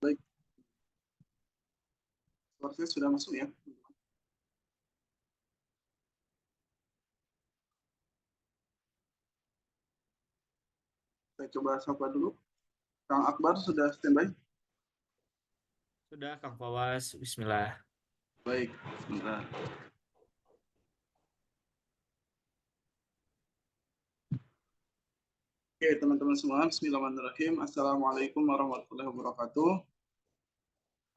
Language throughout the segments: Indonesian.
Baik, suara sudah masuk ya. Saya coba sapa dulu. Kang Akbar sudah standby? Sudah, Kang Fawas. Bismillah. Baik, sebentar. Oke, teman-teman semua. Bismillahirrahmanirrahim. Assalamualaikum warahmatullahi wabarakatuh.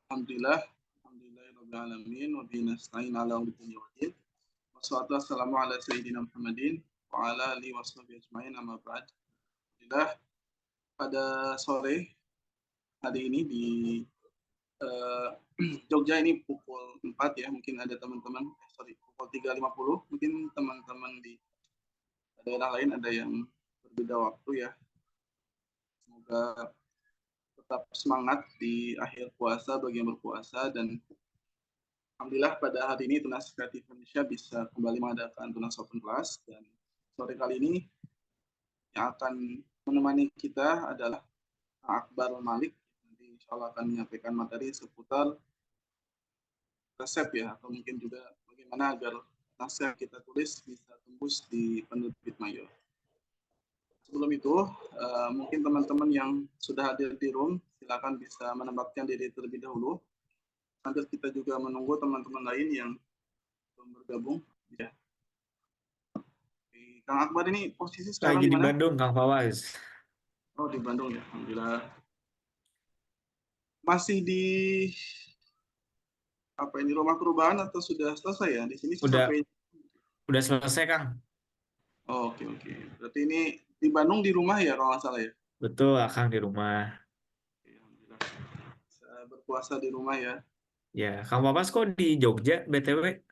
Alhamdulillah. Alhamdulillahirrahmanirrahim. Wa bihi nasta'in ala umuri dunya waddin. Wassalatu wassalamu ala sayyidina Muhammadin wa ala alihi washabihi ajmain amma ba'd. Alhamdulillah, pada sore hari ini di eh, Jogja ini pukul 4 ya, mungkin ada teman-teman, pukul 3.50, mungkin teman-teman di daerah lain ada yang berbeda waktu ya. Semoga tetap semangat di akhir puasa bagi yang berpuasa, dan alhamdulillah pada hari ini Tunas Kreatif Indonesia bisa kembali mengadakan Tunas Open Class, dan sore kali ini yang akan menemani kita adalah Akbar Malik. Nanti insya Allah akan menyampaikan materi seputar resep ya, atau mungkin juga bagaimana agar naskah kita tulis bisa tembus di penerbit mayor. Sebelum itu, mungkin teman-teman yang sudah hadir di room, silakan bisa menempatkan diri terlebih dahulu. Nanti kita juga menunggu teman-teman lain yang belum bergabung. Ya. Kang Akbar ini posisi sekarang Lagi di di mana? Bandung, Kang Fawas. Oh, di Bandung ya, alhamdulillah. Masih di apa ini, rumah perubahan atau sudah selesai ya? Di sini sih Udah sampai. udah selesai, Kang. Oh, oke oke. Berarti ini di Bandung di rumah ya kalau nggak salah ya? Betul, Kang di rumah. Oke, alhamdulillah. Bisa berpuasa di rumah ya. Ya, Kang Fawas kok di Jogja, BTW?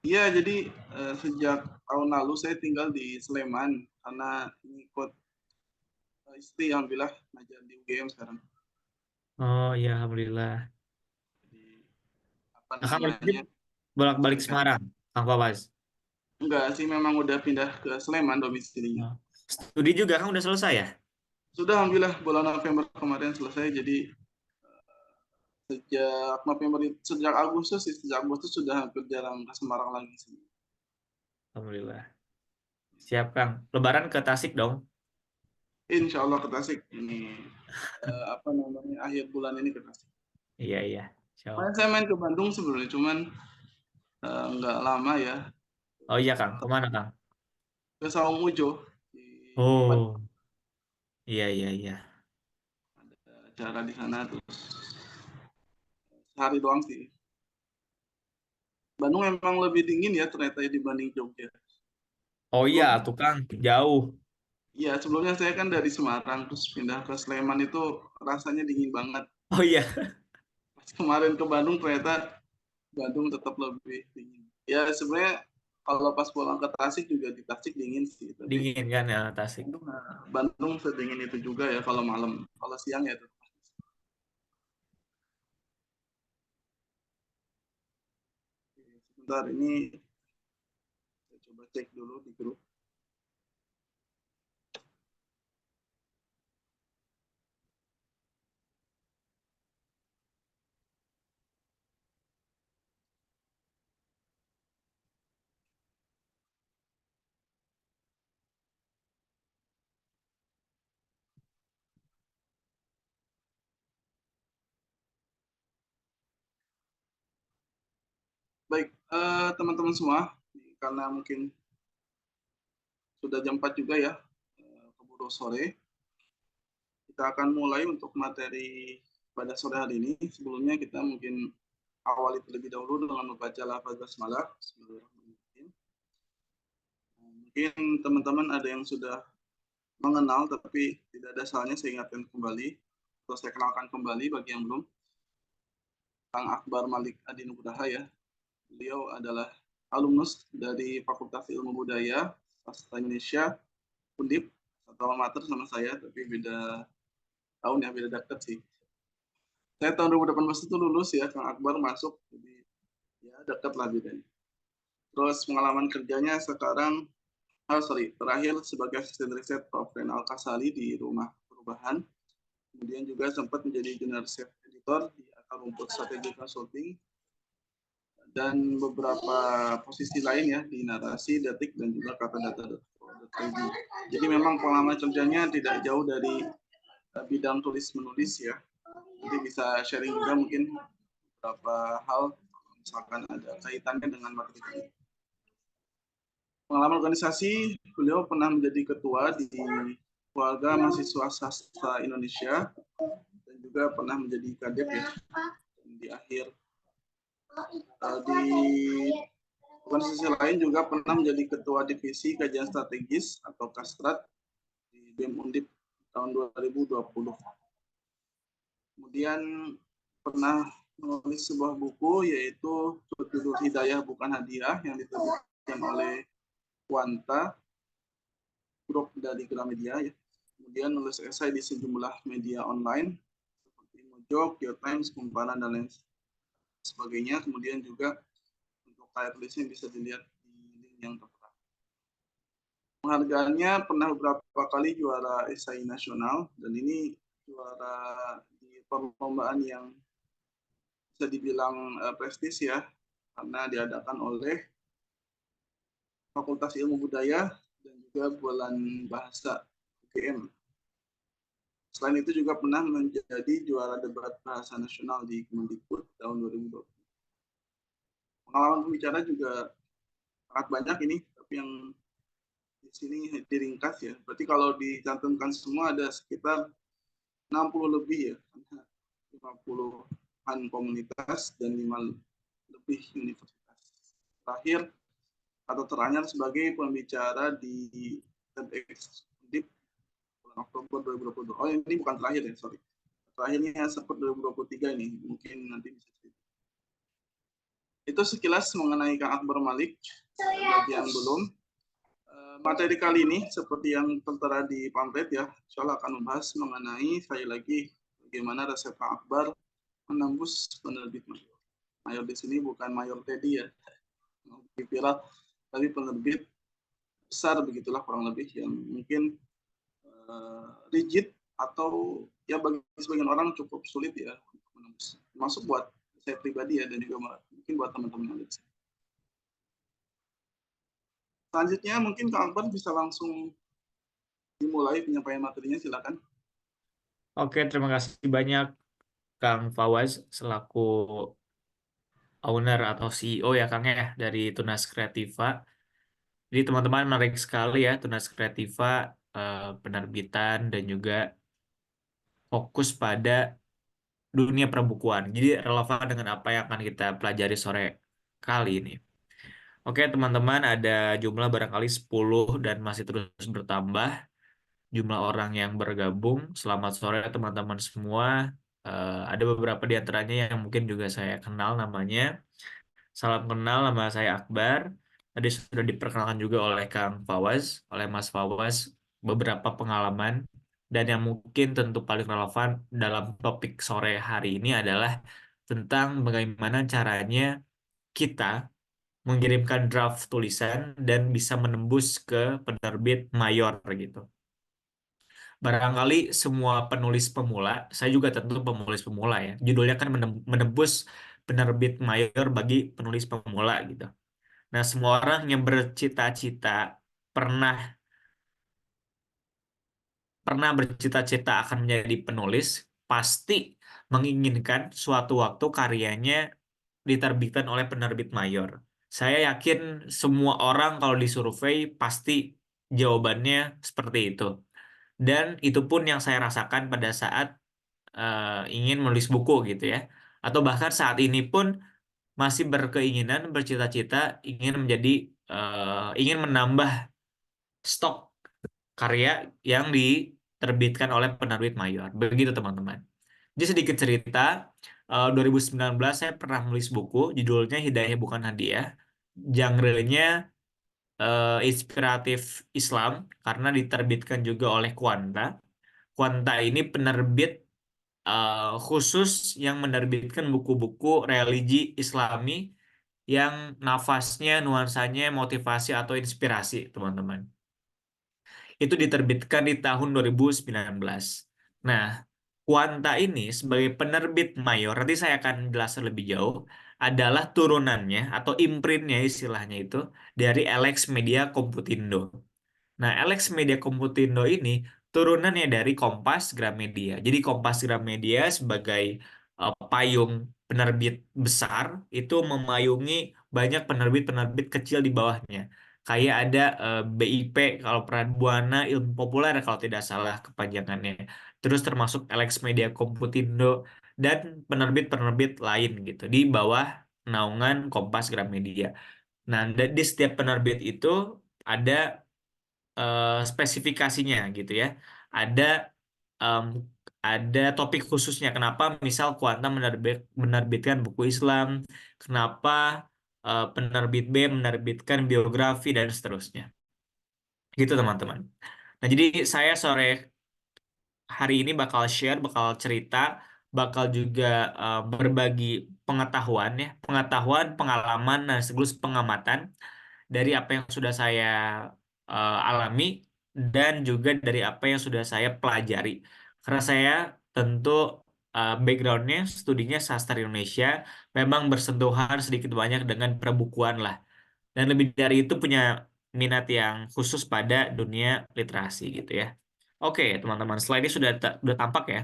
Iya, jadi sejak tahun lalu saya tinggal di Sleman karena ikut istri, alhamdulillah ngajar di UGM sekarang. Oh iya, Alhamdulillah. Jadi apa Nah, Kang berarti namanya, bolak-balik saya Semarang, Kang Fawas. enggak sih, memang udah pindah ke Sleman domisilinya. Oh. Studi juga, Kang udah selesai ya? Sudah alhamdulillah bulan November kemarin selesai. Jadi sejak Agustus sudah hampir jarang ke Semarang lagi sih. Alhamdulillah. Siap, Kang. Lebaran ke Tasik dong? Insya Allah ke Tasik ini, apa namanya, akhir bulan ini ke Tasik. Iya, iya. Insya Allah. Kemarin saya main ke Bandung sebenarnya, cuman nggak lama ya, Oh iya, Kang. Kemana, Kang? ke Saung di Bandung. Oh, iya, iya, iya. Ada acara di sana, terus sehari doang sih. Bandung memang lebih dingin ya ternyata ya dibanding Jogja. Oh iya, Sebelum tuh Kang. Jauh. Ya, sebelumnya saya kan dari Semarang terus pindah ke Sleman, itu rasanya dingin banget. Oh iya, Pas kemarin ke Bandung ternyata Bandung tetap lebih dingin. Ya sebenarnya kalau pas pulang ke Tasik juga di Tasik dingin sih, tapi dingin kan ya Tasik. Bandung sedingin itu juga ya kalau malam. Kalau siang ya itu. Sebentar, ini saya coba cek dulu di grup. Baik, teman-teman semua, karena mungkin sudah jam 4 juga ya, keburu sore, kita akan mulai untuk materi pada sore hari ini. Sebelumnya kita mungkin awali terlebih dahulu dengan membaca lafaz basmalah. Bismillahirrahmanirrahim. Mungkin teman-teman ada yang sudah mengenal, tapi tidak ada salahnya saya ingatkan kembali, atau saya kenalkan kembali bagi yang belum. Kang Akbar Malik Adi Nugraha ya. Beliau adalah alumnus dari Fakultas Ilmu Budaya Sastra Indonesia, Undip, atau amatir sama saya, tapi beda tahun ya, beda deket sih. Saya tahun 2018 itu lulus ya, Kang Akbar masuk, jadi ya dekat lah bedanya. Terus pengalaman kerjanya sekarang, terakhir sebagai asisten riset Prof. Renal Kasali di Rumah Perubahan. Kemudian juga sempat menjadi general chef editor di Akar Rumput Strategi Consulting, dan beberapa posisi lain ya di Narasi, Detik, dan juga Katadata.id. Jadi memang pengalaman kerjanya tidak jauh dari bidang tulis-menulis ya. Nanti bisa sharing juga mungkin beberapa hal, misalkan ada kaitannya dengan materi. Pengalaman organisasi, beliau pernah menjadi ketua di Keluarga Mahasiswa Sastra Indonesia, dan juga pernah menjadi kadep ya. Dan di akhir di organisasi lain juga pernah menjadi ketua divisi kajian strategis atau Kastrat di BEM Undip tahun 2020. Kemudian pernah menulis sebuah buku yaitu berjudul Hidayah Bukan Hadiah yang diterbitkan oleh Kuanta, grup dari Gramedia ya. Kemudian menulis esai di sejumlah media online seperti Mojok, Geotimes, Kumparan, dan lain sebagainya. Kemudian juga untuk karya tulisnya bisa dilihat di link yang tertera. Penghargaannya pernah beberapa kali juara esai nasional, dan ini juara di perlombaan yang bisa dibilang prestis ya, karena diadakan oleh Fakultas Ilmu Budaya dan juga Bulan Bahasa UGM. Selain itu juga pernah menjadi juara debat bahasa nasional di Kemendikbud tahun 2020. Pengalaman pembicara juga sangat banyak ini, tapi yang di sini diringkas ya. Berarti kalau dicantumkan semua ada sekitar 60 lebih ya, 50-an komunitas dan 5 lebih universitas. Terakhir atau teranyar sebagai pembicara di TEDx Undip bulan Oktober 2022. Oh, ini bukan terakhir ya, sorry. Terakhirnya sempat 2023 ini, mungkin nanti bisa cerita. Itu sekilas mengenai Kang Akbar Malik. Bagi yang belum, materi kali ini seperti yang tertera di pamflet ya, insya Allah akan membahas mengenai sekali lagi bagaimana resep Kang Akbar menembus penerbit mayor. Mayor di sini bukan Mayor Teddy ya, viral, tapi penerbit besar begitulah kurang lebih, yang mungkin rigid atau ya bagi sebagian orang cukup sulit ya untuk menembus. Termasuk buat saya pribadi ya, dan juga mungkin buat teman-teman yang lain. Selanjutnya mungkin Kang Akbar bisa langsung dimulai penyampaian materinya, silakan. Oke, terima kasih banyak Kang Fawaz selaku owner atau CEO ya Kang ya dari Tunas Kreativa. Jadi teman-teman menarik sekali ya Tunas Kreativa, penerbitan dan juga fokus pada dunia perbukuan. Jadi relevan dengan apa yang akan kita pelajari sore kali ini. Oke teman-teman, ada jumlah barangkali 10 dan masih terus bertambah jumlah orang yang bergabung. Selamat sore teman-teman semua. Ada beberapa di antaranya yang mungkin juga saya kenal namanya. Salam kenal, nama saya Akbar. Tadi sudah diperkenalkan juga oleh Kang Fawaz, oleh Mas Fawaz, beberapa pengalaman. Dan yang mungkin tentu paling relevan dalam topik sore hari ini adalah tentang bagaimana caranya kita mengirimkan draft tulisan dan bisa menembus ke penerbit mayor gitu. Barangkali semua penulis pemula, saya juga tentu penulis pemula ya. Judulnya kan menembus penerbit mayor bagi penulis pemula gitu. Nah, semua orang yang bercita-cita pernah bercita-cita akan menjadi penulis pasti menginginkan suatu waktu karyanya diterbitkan oleh penerbit mayor. Saya yakin semua orang kalau disurvei pasti jawabannya seperti itu. Dan itu pun yang saya rasakan pada saat ingin menulis buku gitu ya. Atau bahkan saat ini pun masih berkeinginan, bercita-cita ingin menambah stok karya yang diterbitkan oleh penerbit mayor. Begitu teman-teman. Jadi sedikit cerita, 2019 saya pernah menulis buku, judulnya Hidayah Bukan Hadiah. Genre-nya inspiratif Islam, karena diterbitkan juga oleh Kuanta. Kuanta ini penerbit khusus yang menerbitkan buku-buku religi Islami yang nafasnya, nuansanya, motivasi atau inspirasi, teman-teman. Itu diterbitkan di tahun 2019. Nah, Quanta ini sebagai penerbit mayor, nanti saya akan jelaskan lebih jauh, adalah turunannya atau imprintnya istilahnya itu dari Alex Media Komputindo. Nah, Alex Media Komputindo ini turunannya dari Kompas Gramedia. Jadi Kompas Gramedia sebagai payung penerbit besar itu memayungi banyak penerbit-penerbit kecil di bawahnya. Kayak ada BIP kalau Buana Ilmu Populer kalau tidak salah kepanjangannya. Terus termasuk Alex Media Komputindo dan penerbit-penerbit lain gitu di bawah naungan Kompas Gramedia. Nah, di setiap penerbit itu ada spesifikasinya gitu ya. Ada em, ada topik khususnya. Kenapa misal Kuanta menerbitkan buku Islam, kenapa penerbit B menerbitkan biografi dan seterusnya. Gitu teman-teman. Nah, jadi saya sore hari ini bakal share, bakal cerita, bakal juga berbagi pengetahuan ya, pengetahuan, pengalaman dan sekaligus pengamatan dari apa yang sudah saya alami dan juga dari apa yang sudah saya pelajari. Karena saya tentu backgroundnya studinya sastra Indonesia, memang bersentuhan sedikit banyak dengan perbukuan lah. Dan lebih dari itu punya minat yang khusus pada dunia literasi gitu ya. Oke, teman-teman, slide-nya sudah tampak ya.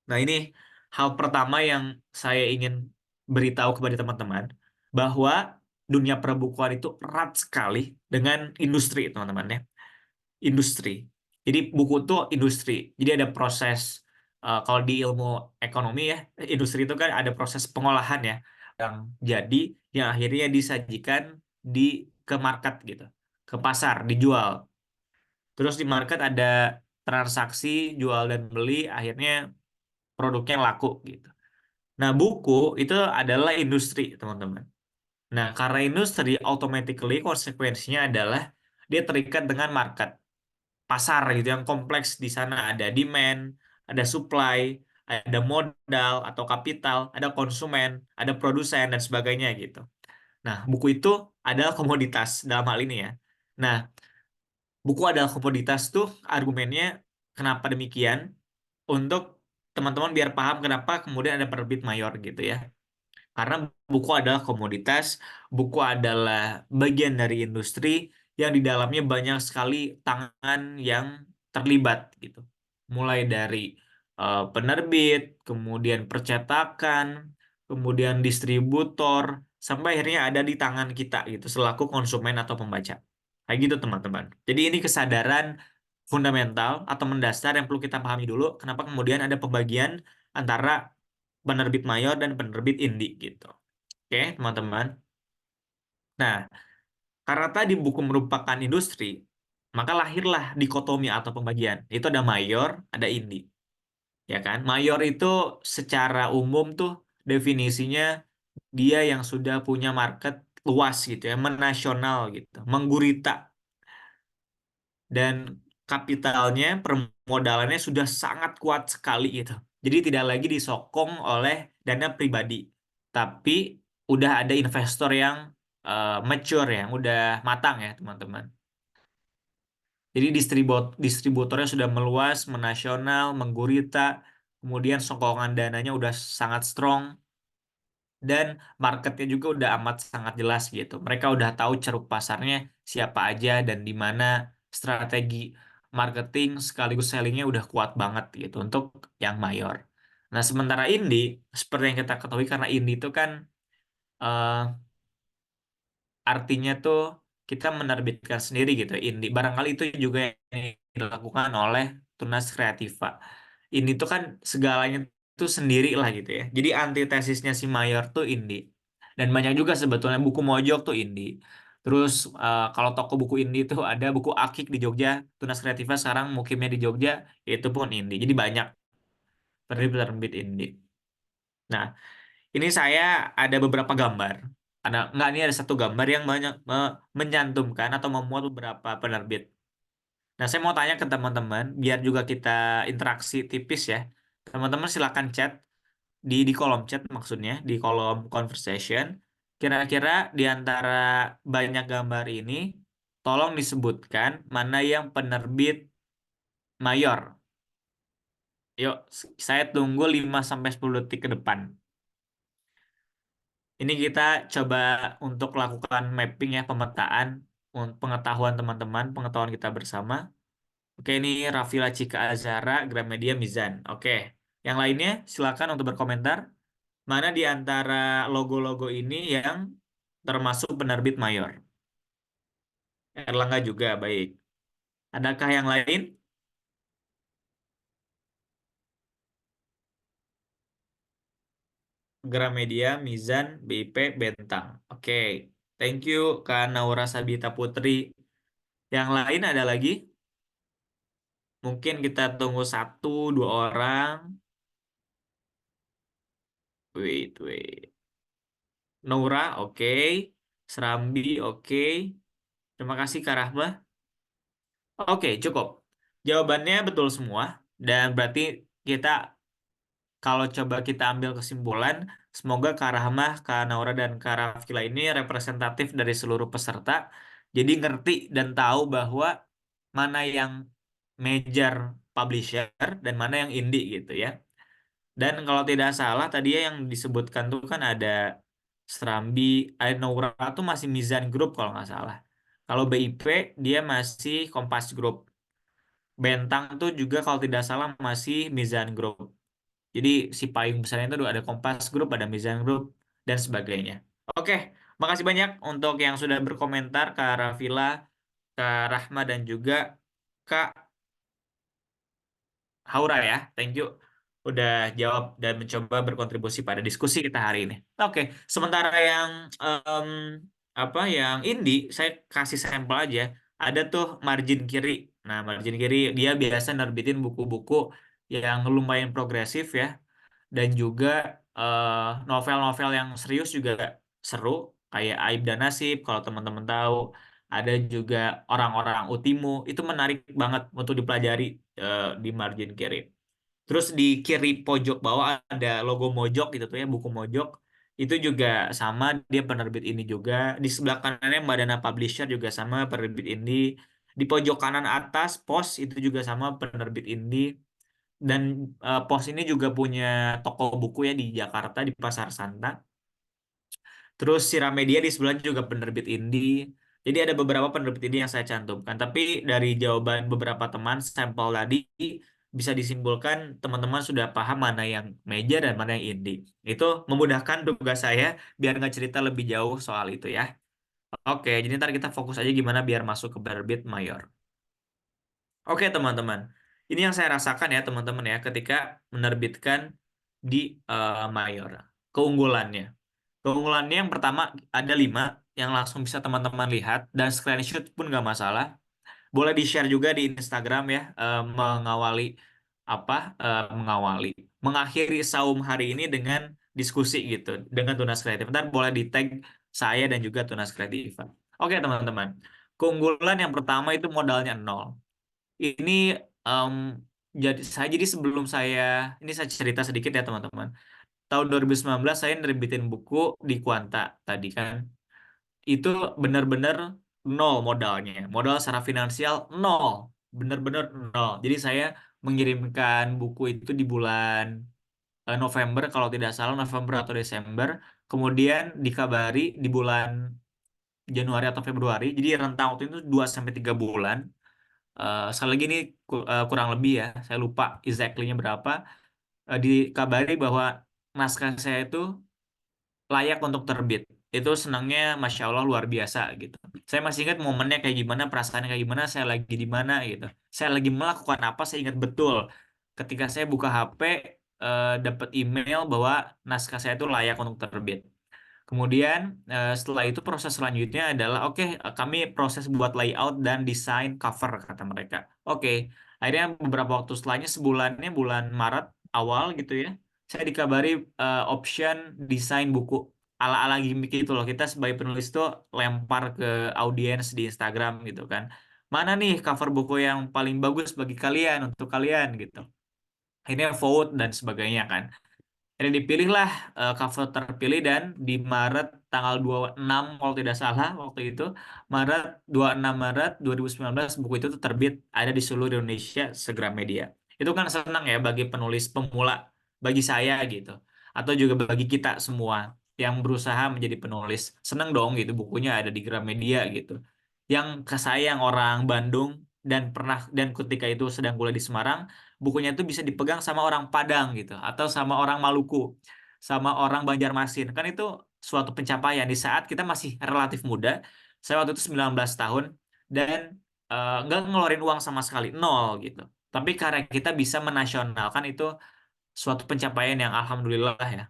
Nah, ini hal pertama yang saya ingin beritahu kepada teman-teman, bahwa dunia perbukuan itu erat sekali dengan industri, teman-teman ya. Industri. Jadi buku itu industri. Jadi ada proses, kalau di ilmu ekonomi ya, industri itu kan ada proses pengolahan ya, yang jadi, yang akhirnya disajikan di ke market gitu, ke pasar, dijual. Terus di market ada transaksi, jual dan beli, akhirnya produknya laku gitu. Nah, buku itu adalah industri, teman-teman. Nah, karena industri, automatically konsekuensinya adalah dia terikat dengan market, pasar gitu yang kompleks. Di sana ada demand, ada supply, ada modal atau kapital, ada konsumen, ada produsen dan sebagainya gitu. Nah, buku itu adalah komoditas dalam hal ini ya. Nah, buku adalah komoditas tuh argumennya kenapa demikian, untuk teman-teman biar paham kenapa kemudian ada penerbit mayor gitu ya. Karena buku adalah komoditas, buku adalah bagian dari industri yang di dalamnya banyak sekali tangan yang terlibat gitu. Mulai dari penerbit, kemudian percetakan, kemudian distributor, sampai akhirnya ada di tangan kita gitu selaku konsumen atau pembaca. Kayak gitu teman-teman. Jadi ini kesadaran fundamental atau mendasar yang perlu kita pahami dulu. Kenapa kemudian ada pembagian antara penerbit mayor dan penerbit indie gitu. Oke, teman-teman. Nah, karena tadi buku merupakan industri, maka lahirlah dikotomi atau pembagian. Itu ada mayor, ada indie. Ya kan? Mayor itu secara umum tuh definisinya dia yang sudah punya market luas gitu ya, menasional gitu, menggurita, dan kapitalnya, permodalannya sudah sangat kuat sekali gitu. Jadi tidak lagi disokong oleh dana pribadi, tapi udah ada investor yang mature yang udah matang ya teman-teman. Jadi distributornya sudah meluas, menasional, menggurita, kemudian sokongan dananya udah sangat strong, dan marketnya juga udah amat sangat jelas gitu. Mereka udah tahu ceruk pasarnya siapa aja dan di mana, strategi marketing sekaligus sellingnya udah kuat banget gitu untuk yang mayor. Nah, sementara indie, seperti yang kita ketahui karena indie itu kan eh, artinya tuh kita menerbitkan sendiri gitu, indie. Barangkali itu juga yang dilakukan oleh Tunas Kreativa. Ini tuh kan segalanya tuh sendiri lah gitu ya. Jadi antitesisnya si mayor tuh indie. Dan banyak juga sebetulnya buku mojok tuh indie. Terus kalau toko buku indie itu ada buku Akik di Jogja, Tunas Kreativa sekarang mukimnya di Jogja, itu pun indie. Jadi banyak penerbit indie. Nah, ini saya ada beberapa gambar. Nggak, ini ada satu gambar yang banyak mencantumkan atau memuat beberapa penerbit. Nah, saya mau tanya ke teman-teman, biar juga kita interaksi tipis ya. Teman-teman silakan chat di kolom chat, maksudnya di kolom conversation. Kira-kira di antara banyak gambar ini, tolong disebutkan mana yang penerbit mayor. Yuk, saya tunggu 5-10 detik ke depan. Ini kita coba untuk lakukan mapping ya, pemetaan, pengetahuan teman-teman, pengetahuan kita bersama. Oke, ini Rafila Cika Azhara, Gramedia Mizan. Oke, yang lainnya silakan untuk berkomentar. Mana di antara logo-logo ini yang termasuk penerbit mayor? Erlangga juga, baik. Adakah yang lain? Gramedia, Mizan, BIP, Bentang. Oke, thank you Kak Naura Sabita Putri. Yang lain ada lagi? Mungkin kita tunggu 1-2 orang. Wait, wait. Naura, oke. Serambi, oke. Terima kasih Kak Rahma. Oke, cukup. Jawabannya betul semua. Dan berarti kita, kalau coba kita ambil kesimpulan, semoga Kak Rahmah, Kak Naura, dan Kak Rafila ini representatif dari seluruh peserta. Jadi ngerti dan tahu bahwa mana yang major publisher dan mana yang indie gitu ya. Dan kalau tidak salah tadi ya yang disebutkan tuh kan ada Serambi, Naura tuh masih Mizan Group kalau nggak salah. Kalau BIP dia masih Kompas Group. Bentang tuh juga kalau tidak salah masih Mizan Group. Jadi si payung besarnya itu ada Kompas Group, ada Mizan Group, dan sebagainya. Oke, makasih banyak untuk yang sudah berkomentar, Kak Rafila, Kak Rahma, dan juga Kak Haura ya. Thank you udah jawab dan mencoba berkontribusi pada diskusi kita hari ini. Oke, sementara yang em, apa yang indie, saya kasih sampel aja. Ada tuh margin kiri. Nah, margin kiri dia biasa nerbitin buku-buku yang lumayan progresif ya, dan juga novel-novel yang serius juga seru kayak Aib dan Nasib kalau teman-teman tahu. Ada juga orang-orang Utimu, itu menarik banget untuk dipelajari di margin kiri. Terus di kiri pojok bawah ada logo Mojok gitu tuh ya, buku Mojok. Itu juga sama, dia penerbit ini juga. Di sebelah kanannya Madana Publisher juga sama, penerbit indie. Di pojok kanan atas Pos itu juga sama, penerbit indie. Dan Pos ini juga punya toko buku ya di Jakarta di Pasar Santa. Terus Siramedia di sebelahnya juga penerbit indie. Jadi ada beberapa penerbit indie yang saya cantumkan. Tapi dari jawaban beberapa teman sampel tadi bisa disimpulkan teman-teman sudah paham mana yang major dan mana yang indie. Itu memudahkan tugas saya biar nggak cerita lebih jauh soal itu ya. Oke, jadi ntar kita fokus aja gimana biar masuk ke penerbit mayor. Oke teman-teman, ini yang saya rasakan ya teman-teman ya ketika menerbitkan di mayor. Keunggulannya. Keunggulannya yang pertama ada 5 yang langsung bisa teman-teman lihat dan screenshot pun nggak masalah. Boleh di-share juga di Instagram ya, mengawali apa mengawali mengakhiri saum hari ini dengan diskusi gitu dengan Tunas Kreatif. Ntar boleh di-tag saya dan juga Tunas Kreatif. Oke teman-teman, keunggulan yang pertama itu modalnya 0. Ini em, jadi sebelum saya ini saya cerita sedikit ya teman-teman. Tahun 2019 saya nerbitin buku di Kuanta tadi kan. Itu benar-benar nol modalnya. Modal secara finansial nol. Benar-benar nol. Jadi saya mengirimkan buku itu di bulan November kalau tidak salah, November atau Desember. Kemudian dikabari di bulan Januari atau Februari. Jadi rentang waktu itu 2 sampai 3 bulan. Sekali lagi ini kurang lebih ya. Saya lupa exactly-nya berapa. Dikabari bahwa naskah saya itu layak untuk terbit. Itu senangnya Masya Allah luar biasa gitu. Saya masih ingat momennya kayak gimana, perasaannya kayak gimana, saya lagi di mana gitu. Saya lagi melakukan apa, saya ingat betul. Ketika saya buka HP, dapat email bahwa naskah saya itu layak untuk terbit. Kemudian setelah itu proses selanjutnya adalah oke, kami proses buat layout dan desain cover kata mereka. Oke, akhirnya beberapa waktu setelahnya sebulannya bulan Maret awal gitu ya, saya dikabari option desain buku ala-ala gimmick itu loh. Kita sebagai penulis tuh lempar ke audiens di Instagram gitu kan. Mana nih cover buku yang paling bagus bagi kalian untuk kalian gitu. Akhirnya vote dan sebagainya kan. Jadi dipilihlah cover terpilih dan di Maret tanggal 26 kalau tidak salah waktu itu Maret 26 Maret 2019 buku itu tuh terbit ada di seluruh Indonesia Segramedia. Itu kan senang ya bagi penulis pemula, bagi saya gitu. Atau juga bagi kita semua yang berusaha menjadi penulis. Senang dong gitu bukunya ada di Gramedia gitu. Yang ke saya yang orang Bandung dan ketika itu sedang kuliah di Semarang, bukunya itu bisa dipegang sama orang Padang gitu atau sama orang Maluku, sama orang Banjarmasin. Kan itu suatu pencapaian di saat kita masih relatif muda. Saya waktu itu 19 tahun dan nggak ngeluarin uang sama sekali, nol gitu. Tapi karena kita bisa menasionalkan itu suatu pencapaian yang alhamdulillah ya.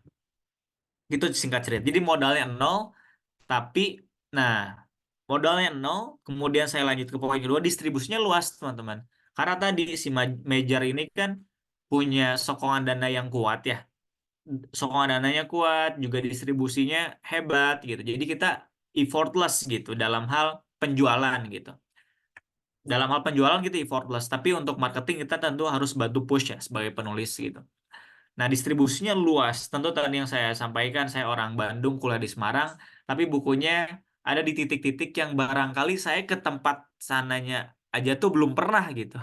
Itu singkat cerita. Jadi modalnya nol, tapi nah modalnya nol, kemudian saya lanjut ke poin kedua, distribusinya luas teman-teman. Karena tadi si Major ini kan punya sokongan dana yang kuat ya. Sokongan dananya kuat, juga distribusinya hebat gitu. Jadi kita effortless gitu dalam hal penjualan gitu. Dalam hal penjualan kita effortless, tapi untuk marketing kita tentu harus bantu push ya sebagai penulis gitu. Nah, distribusinya luas. Tentu tadi yang saya sampaikan, saya orang Bandung, kuliah di Semarang, tapi bukunya ada di titik-titik yang barangkali saya ke tempat sananya aja tuh belum pernah gitu.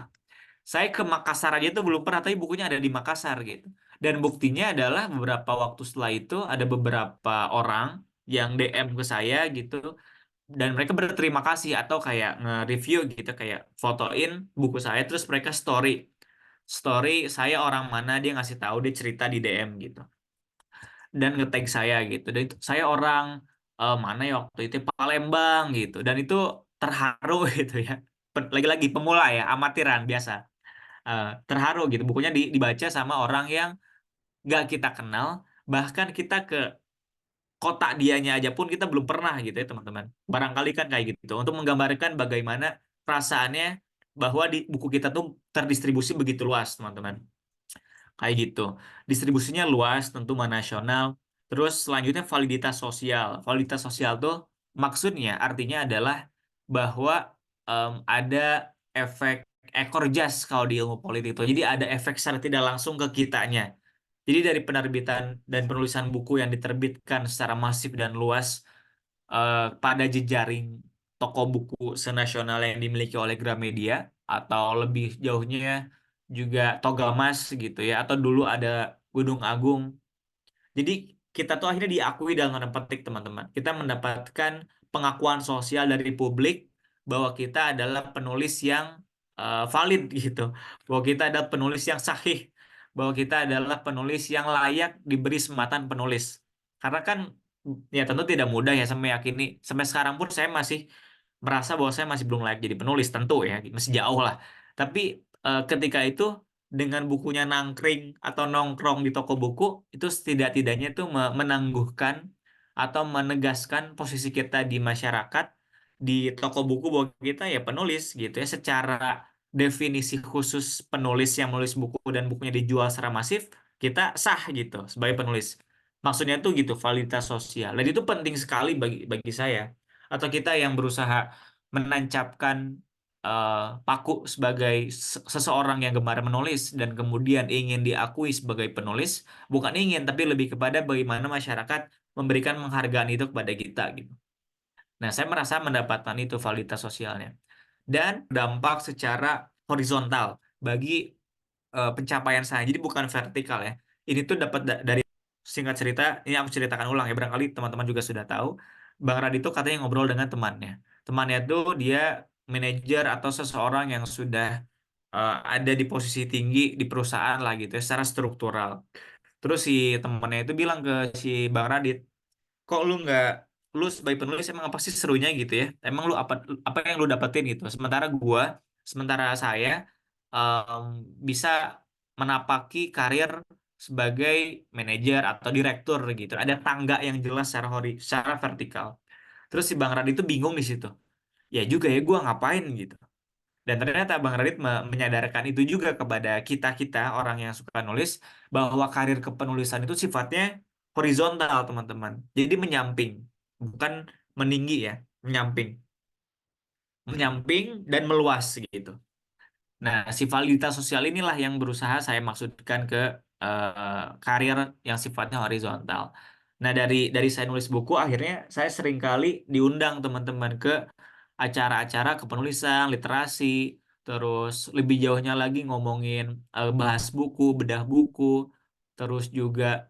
Saya ke Makassar aja tuh belum pernah, tapi bukunya ada di Makassar gitu. Dan buktinya adalah beberapa waktu setelah itu ada beberapa orang yang DM ke saya gitu, dan mereka berterima kasih atau kayak nge-review gitu, kayak fotoin buku saya terus mereka story saya orang mana, dia ngasih tahu, dia cerita di DM gitu dan nge-tag saya gitu, dan itu saya orang mana ya waktu itu, Palembang gitu, dan itu terharu gitu ya. Lagi-lagi pemula ya, amatiran biasa. Terharu gitu bukunya dibaca sama orang yang gak kita kenal, bahkan kita ke kota dianya aja pun kita belum pernah gitu ya teman-teman. Barangkali kan kayak gitu untuk menggambarkan bagaimana perasaannya bahwa di buku kita tuh terdistribusi begitu luas teman-teman. Kayak gitu. Distribusinya luas, tentu nasional. Terus selanjutnya validitas sosial. Validitas sosial tuh maksudnya artinya adalah bahwa ada efek ekor jas kalau di ilmu politik itu. Jadi ada efek secara tidak langsung ke kitanya. Jadi dari penerbitan dan penulisan buku yang diterbitkan secara masif dan luas pada jejaring toko buku senasional yang dimiliki oleh Gramedia, atau lebih jauhnya juga Togamas gitu ya, atau dulu ada Gunung Agung. Jadi kita tuh akhirnya diakui dalam tanda petik teman-teman. Kita mendapatkan pengakuan sosial dari publik bahwa kita adalah penulis yang valid gitu. Bahwa kita adalah penulis yang sahih. Bahwa kita adalah penulis yang layak diberi sematan penulis. Karena kan ya tentu tidak mudah ya, saya meyakini. Sampai sekarang pun saya masih merasa bahwa saya masih belum layak jadi penulis, tentu ya, masih jauh lah. Tapi ketika itu dengan bukunya nangkring atau nongkrong di toko buku, itu setidak-tidaknya itu menangguhkan atau menegaskan posisi kita di masyarakat, di toko buku, bahwa kita ya penulis gitu ya, secara definisi khusus penulis yang menulis buku dan bukunya dijual secara masif, kita sah gitu sebagai penulis. Maksudnya tuh gitu, validitas sosial. Dan itu penting sekali bagi saya. Atau kita yang berusaha menancapkan paku sebagai seseorang yang gemar menulis dan kemudian ingin diakui sebagai penulis, bukan ingin tapi lebih kepada bagaimana masyarakat memberikan penghargaan itu kepada kita gitu. Nah, saya merasa mendapatkan itu validitas sosialnya dan dampak secara horizontal bagi pencapaian saya. Jadi bukan vertikal ya. Ini tuh dapat dari, singkat cerita, ini aku ceritakan ulang ya, barangkali teman-teman juga sudah tahu. Bang Radit itu katanya ngobrol dengan temannya. Temannya tuh dia manajer atau seseorang yang sudah ada di posisi tinggi di perusahaan lah gitu ya, secara struktural. Terus si temannya itu bilang ke si Bang Radit, kok lu nggak, lu sebagai penulis emang apa sih serunya gitu ya, emang lu apa yang lu dapetin gitu, sementara saya em, bisa menapaki karir sebagai manajer atau direktur gitu, ada tangga yang jelas secara vertikal. Terus si Bang Radit itu bingung di situ, ya juga ya gua ngapain gitu. Dan ternyata Bang Radit menyadarkan itu juga kepada kita-kita orang yang suka nulis, bahwa karir kepenulisan itu sifatnya horizontal, teman-teman. Jadi menyamping, bukan meninggi ya, menyamping. Menyamping dan meluas gitu. Nah, si validitas sosial inilah yang berusaha saya maksudkan ke karir yang sifatnya horizontal. Nah, dari saya nulis buku, akhirnya saya seringkali diundang teman-teman ke acara-acara kepenulisan, literasi, terus lebih jauhnya lagi ngomongin bahas buku, bedah buku, terus juga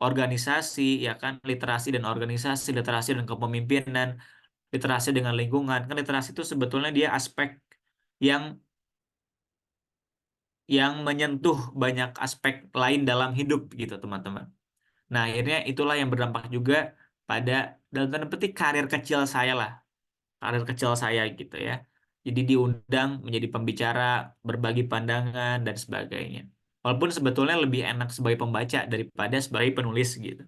organisasi, ya kan, literasi dan organisasi, literasi dan kepemimpinan, literasi dengan lingkungan. Kan literasi itu sebetulnya dia aspek yang menyentuh banyak aspek lain dalam hidup gitu, teman-teman. Nah, akhirnya itulah yang berdampak juga pada dalam tanda petik karir kecil saya lah, karir kecil saya gitu ya. Jadi diundang menjadi pembicara, berbagi pandangan dan sebagainya. Walaupun sebetulnya lebih enak sebagai pembaca daripada sebagai penulis gitu.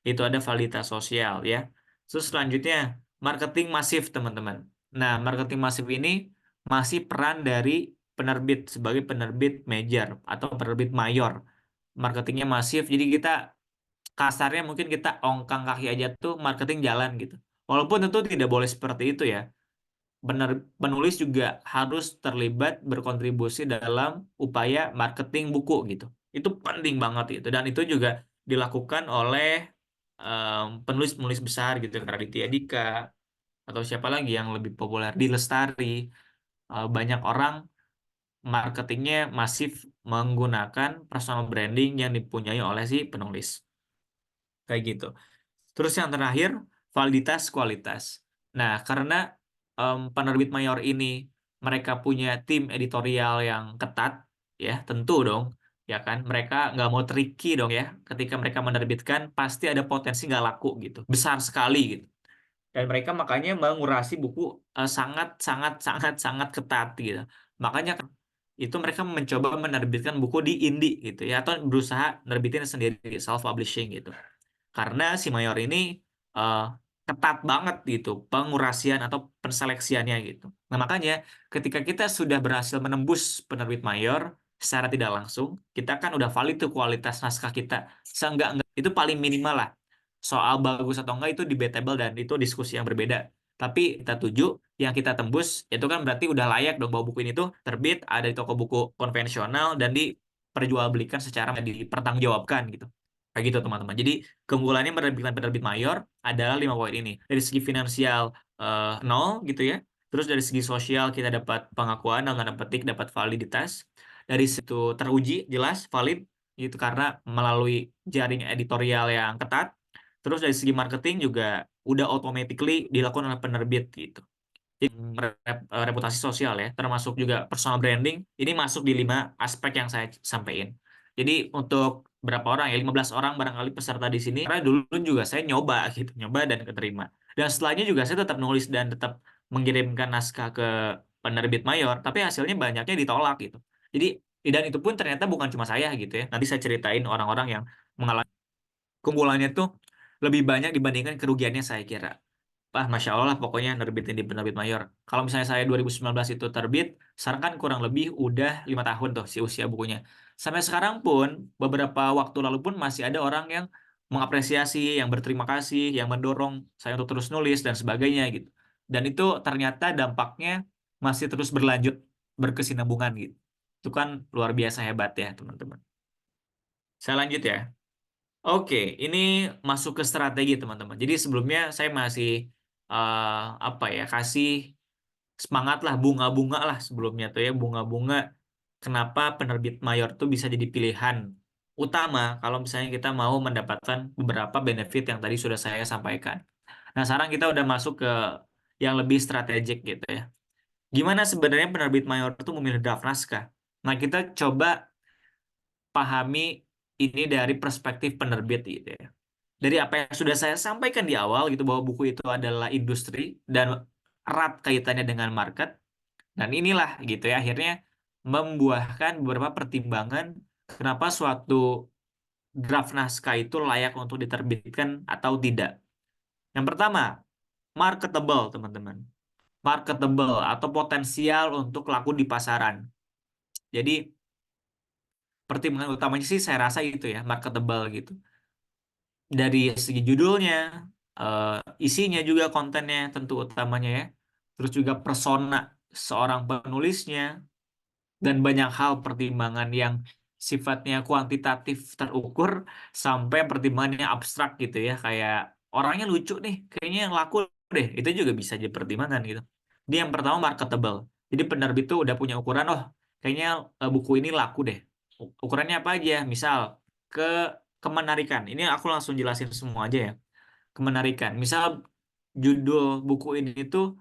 Itu ada validitas sosial ya. Terus selanjutnya marketing masif, teman-teman. Nah, marketing masif ini masih peran dari penerbit sebagai penerbit major atau penerbit mayor. Marketingnya masif, jadi kita kasarnya mungkin kita ongkang kaki aja tuh marketing jalan gitu. Walaupun tentu tidak boleh seperti itu ya. Penulis juga harus terlibat berkontribusi dalam upaya marketing buku gitu. Itu penting banget itu, dan itu juga dilakukan oleh penulis-penulis besar gitu, Raditya Dika atau siapa lagi yang lebih populer di Lestari. Banyak orang marketingnya masif menggunakan personal branding yang dipunyai oleh si penulis. Kayak gitu. Terus yang terakhir, validitas kualitas. Nah, karena penerbit mayor ini mereka punya tim editorial yang ketat, ya tentu dong, ya kan, mereka nggak mau tricky dong ya. Ketika mereka menerbitkan, pasti ada potensi nggak laku gitu, besar sekali gitu. Dan mereka makanya mengurasi buku sangat sangat sangat sangat ketat gitu. Makanya itu mereka mencoba menerbitkan buku di indie gitu ya, atau berusaha nerbitin sendiri, self publishing gitu. Karena si mayor ini eh, ketat banget gitu pengurasian atau penseleksiannya gitu. Nah, makanya ketika kita sudah berhasil menembus penerbit mayor secara tidak langsung, kita kan udah valid tuh kualitas naskah kita. Seenggak-enggak itu paling minimal lah. Soal bagus atau enggak itu debatable dan itu diskusi yang berbeda. Tapi kita tuju yang kita tembus itu kan berarti udah layak dong bahwa buku ini tuh terbit ada di toko buku konvensional dan diperjualbelikan secara dipertanggungjawabkan gitu. Kayak gitu, teman-teman. Jadi keunggulannya menerbitkan penerbit mayor adalah 5 poin ini. Dari segi finansial nol gitu ya. Terus dari segi sosial kita dapat pengakuan, dalam tanda petik dapat validitas. Dari situ teruji jelas valid gitu karena melalui jaring editorial yang ketat. Terus dari segi marketing juga udah automatically dilakukan oleh penerbit gitu. Jadi reputasi sosial ya, termasuk juga personal branding, ini masuk di 5 aspek yang saya sampaikan. Jadi untuk berapa orang ya, 15 orang barangkali peserta di sini, karena dulu juga saya nyoba gitu, nyoba dan keterima. Dan setelahnya juga saya tetap nulis dan tetap mengirimkan naskah ke penerbit mayor, tapi hasilnya banyaknya ditolak gitu. Jadi, dan itu pun ternyata bukan cuma saya gitu ya. Nanti saya ceritain orang-orang yang mengalami keunggulannya tuh lebih banyak dibandingkan kerugiannya, saya kira. Masya Allah lah pokoknya nerbitin di penerbit mayor. Kalau misalnya saya 2019 itu terbit, sekarang kan kurang lebih udah 5 tahun tuh si usia bukunya. Sampai sekarang pun, beberapa waktu lalu pun masih ada orang yang mengapresiasi, yang berterima kasih, yang mendorong saya untuk terus nulis dan sebagainya gitu. Dan itu ternyata dampaknya masih terus berlanjut, berkesinambungan gitu. Itu kan luar biasa hebat ya teman-teman. Saya lanjut ya. Oke, ini masuk ke strategi teman-teman. Jadi sebelumnya saya masih apa ya, kasih semangat lah, bunga-bunga lah sebelumnya tuh ya, bunga-bunga kenapa penerbit mayor tuh bisa jadi pilihan utama kalau misalnya kita mau mendapatkan beberapa benefit yang tadi sudah saya sampaikan. Nah, sekarang kita udah masuk ke yang lebih strategik gitu ya. Gimana sebenarnya penerbit mayor itu memilih draft naskah? Nah, kita coba pahami ini dari perspektif penerbit gitu ya. Dari apa yang sudah saya sampaikan di awal gitu bahwa buku itu adalah industri dan erat kaitannya dengan market, dan inilah gitu ya akhirnya membuahkan beberapa pertimbangan kenapa suatu draft naskah itu layak untuk diterbitkan atau tidak. Yang pertama, marketable teman-teman, marketable atau potensial untuk laku di pasaran. Jadi pertimbangan utamanya sih saya rasa itu ya, marketable gitu. Dari segi judulnya, eh, isinya juga kontennya tentu utamanya ya. Terus juga persona seorang penulisnya dan banyak hal pertimbangan yang sifatnya kuantitatif terukur sampai pertimbangan yang abstrak gitu ya. Kayak orangnya lucu nih, kayaknya yang laku deh. Itu juga bisa jadi pertimbangan gitu. Dia yang pertama marketable. Jadi penerbit tuh udah punya ukuran, oh kayaknya buku ini laku deh. Ukurannya apa aja? Misal ke kemenarikan. Ini aku langsung jelasin semua aja ya. Kemenarikan. Misal judul buku ini tuh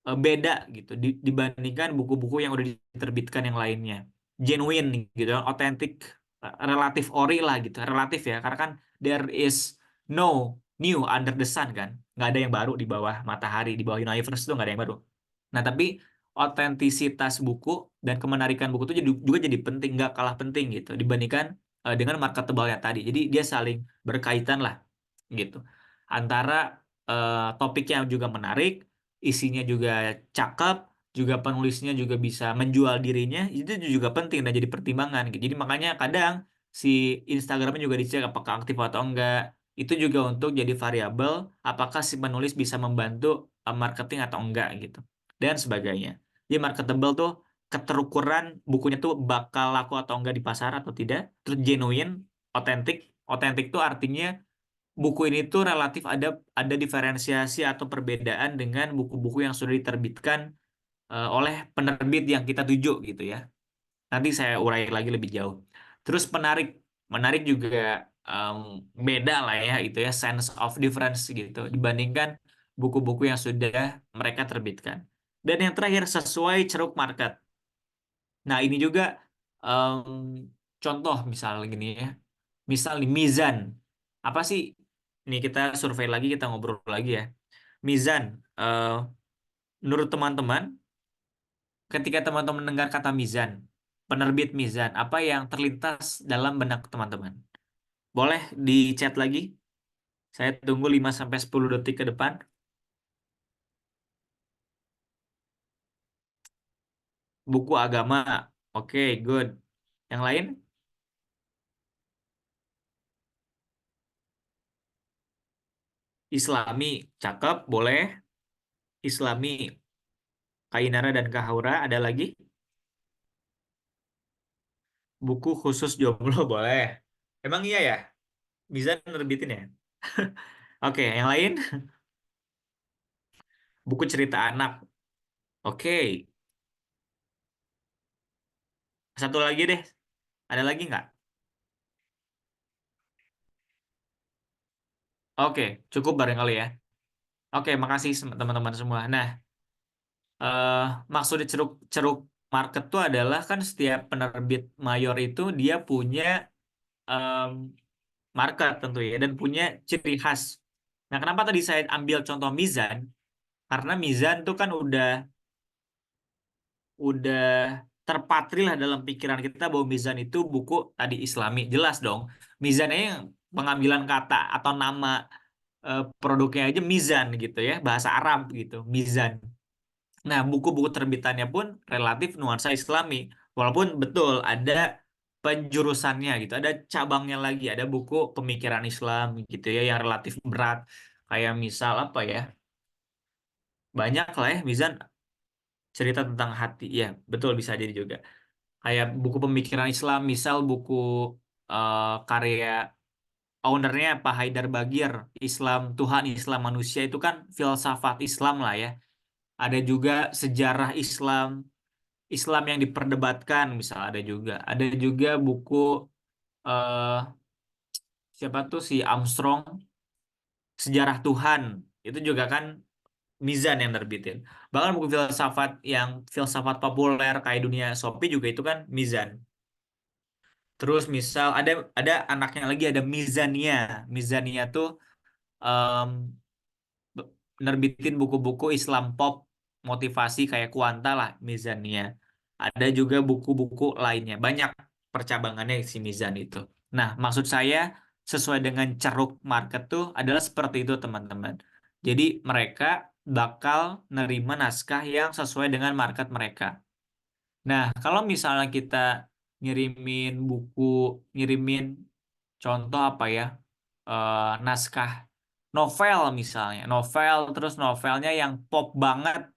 beda gitu dibandingkan buku-buku yang udah diterbitkan yang lainnya. Genuine gitu, otentik, relatif ori lah gitu. Relatif ya, karena kan there is no new under the sun kan. Nggak ada yang baru di bawah matahari, di bawah universe itu nggak ada yang baru. Nah, tapi otentisitas buku dan kemenarikan buku itu juga jadi penting, nggak kalah penting gitu dibandingkan dengan marketable-nya tadi. Jadi dia saling berkaitan lah gitu. Antara topiknya yang juga menarik, isinya juga cakep, juga penulisnya juga bisa menjual dirinya, itu juga penting dan jadi pertimbangan gitu. Jadi makanya kadang si Instagramnya juga dicek apakah aktif atau enggak. Itu juga untuk jadi variabel apakah si penulis bisa membantu marketing atau enggak gitu. Dan sebagainya. Jadi marketable tuh keterukuran bukunya tuh bakal laku atau enggak di pasar atau tidak. Terus genuine, otentik. Otentik tuh artinya buku ini tuh relatif ada diferensiasi atau perbedaan dengan buku-buku yang sudah diterbitkan oleh penerbit yang kita tuju gitu ya. Nanti saya urai lagi lebih jauh. Terus menarik juga em, beda lah ya itu ya, sense of difference gitu dibandingkan buku-buku yang sudah mereka terbitkan. Dan yang terakhir sesuai ceruk market. Nah ini juga em, contoh misal gini ya. Misal nih Mizan. Apa sih? Nih kita survei lagi, kita ngobrol lagi ya. Mizan. eh, Menurut teman-teman, ketika teman-teman mendengar kata Mizan, penerbit Mizan, apa yang terlintas dalam benak teman-teman? Boleh di chat lagi? Saya tunggu 5-10 detik ke depan. Buku agama. Oke, good. Yang lain? Islami. Cakep, boleh. Islami. Kainara dan Kahaura. Ada lagi? Buku khusus jomblo, boleh. Emang iya ya? Mizan nerbitin ya? Oke, yang lain? Buku cerita anak. Oke. Satu lagi deh. Ada lagi nggak? Oke, cukup barangkali ya. Oke, makasih teman-teman semua. Nah, eh, maksudnya ceruk ceruk market itu adalah kan setiap penerbit mayor itu dia punya em, market tentu ya dan punya ciri khas. Nah, kenapa tadi saya ambil contoh Mizan? Karena Mizan tuh kan udah terpatri lah dalam pikiran kita bahwa Mizan itu buku tadi Islami. Jelas dong. Mizan ini pengambilan kata atau nama produknya aja Mizan gitu ya, bahasa Arab gitu, Mizan. Nah, buku-buku terbitannya pun relatif nuansa Islami. Walaupun betul ada penjurusannya gitu, ada cabangnya lagi, ada buku pemikiran Islam gitu ya yang relatif berat. Kayak misal apa ya? Banyak lah ya, Mizan cerita tentang hati. Ya, betul bisa jadi juga. Kayak buku pemikiran Islam, misal buku karya ownernya Pak Haidar Bagir, Islam Tuhan, Islam manusia itu kan filsafat Islam lah ya. Ada juga sejarah Islam, Islam yang diperdebatkan, misal ada juga. Ada juga buku eh, siapa tuh si Armstrong, Sejarah Tuhan. Itu juga kan Mizan yang terbitin. Bahkan buku filsafat populer kayak Dunia Sopi juga itu kan Mizan. Terus misal ada anaknya lagi ada Mizania. Mizania tuh em, nerbitin buku-buku Islam pop motivasi kayak Kuanta lah Mizannya. Ada juga buku-buku lainnya. Banyak percabangannya si Mizan itu. Nah, maksud saya sesuai dengan ceruk market tuh adalah seperti itu teman-teman. Jadi mereka bakal nerima naskah yang sesuai dengan market mereka. Nah, kalau misalnya kita ngirimin buku, ngirimin contoh apa ya, naskah novel misalnya, novel terus novelnya yang pop banget,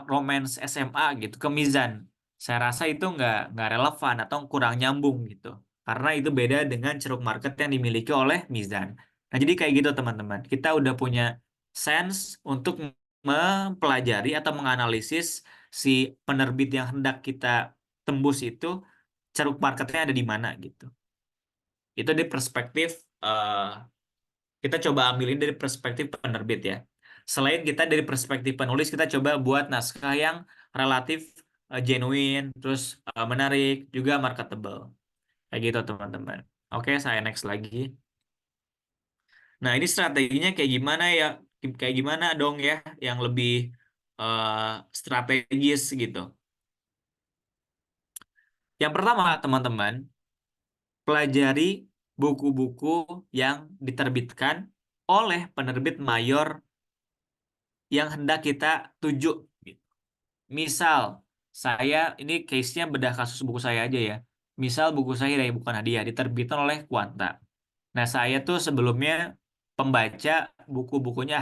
romance SMA gitu ke Mizan. Saya rasa itu nggak relevan atau kurang nyambung gitu. Karena itu beda dengan ceruk market yang dimiliki oleh Mizan. Nah, jadi kayak gitu teman-teman. Kita udah punya sense untuk mempelajari atau menganalisis si penerbit yang hendak kita tembus itu ceruk marketnya ada di mana gitu. Itu dari perspektif kita coba ambilin dari perspektif penerbit ya. Selain kita dari perspektif penulis, kita coba buat naskah yang relatif genuine, terus menarik, juga marketable. Kayak gitu teman-teman. Oke, saya next lagi. Nah, ini strateginya kayak gimana ya? Kayak gimana dong ya yang lebih strategis gitu. Yang pertama, teman-teman, pelajari buku-buku yang diterbitkan oleh penerbit mayor yang hendak kita tuju. Misal, saya ini case-nya bedah kasus buku saya aja ya. Misal buku saya dari Bukan Hadiah diterbitkan oleh Kuanta. Nah, saya tuh sebelumnya pembaca buku-bukunya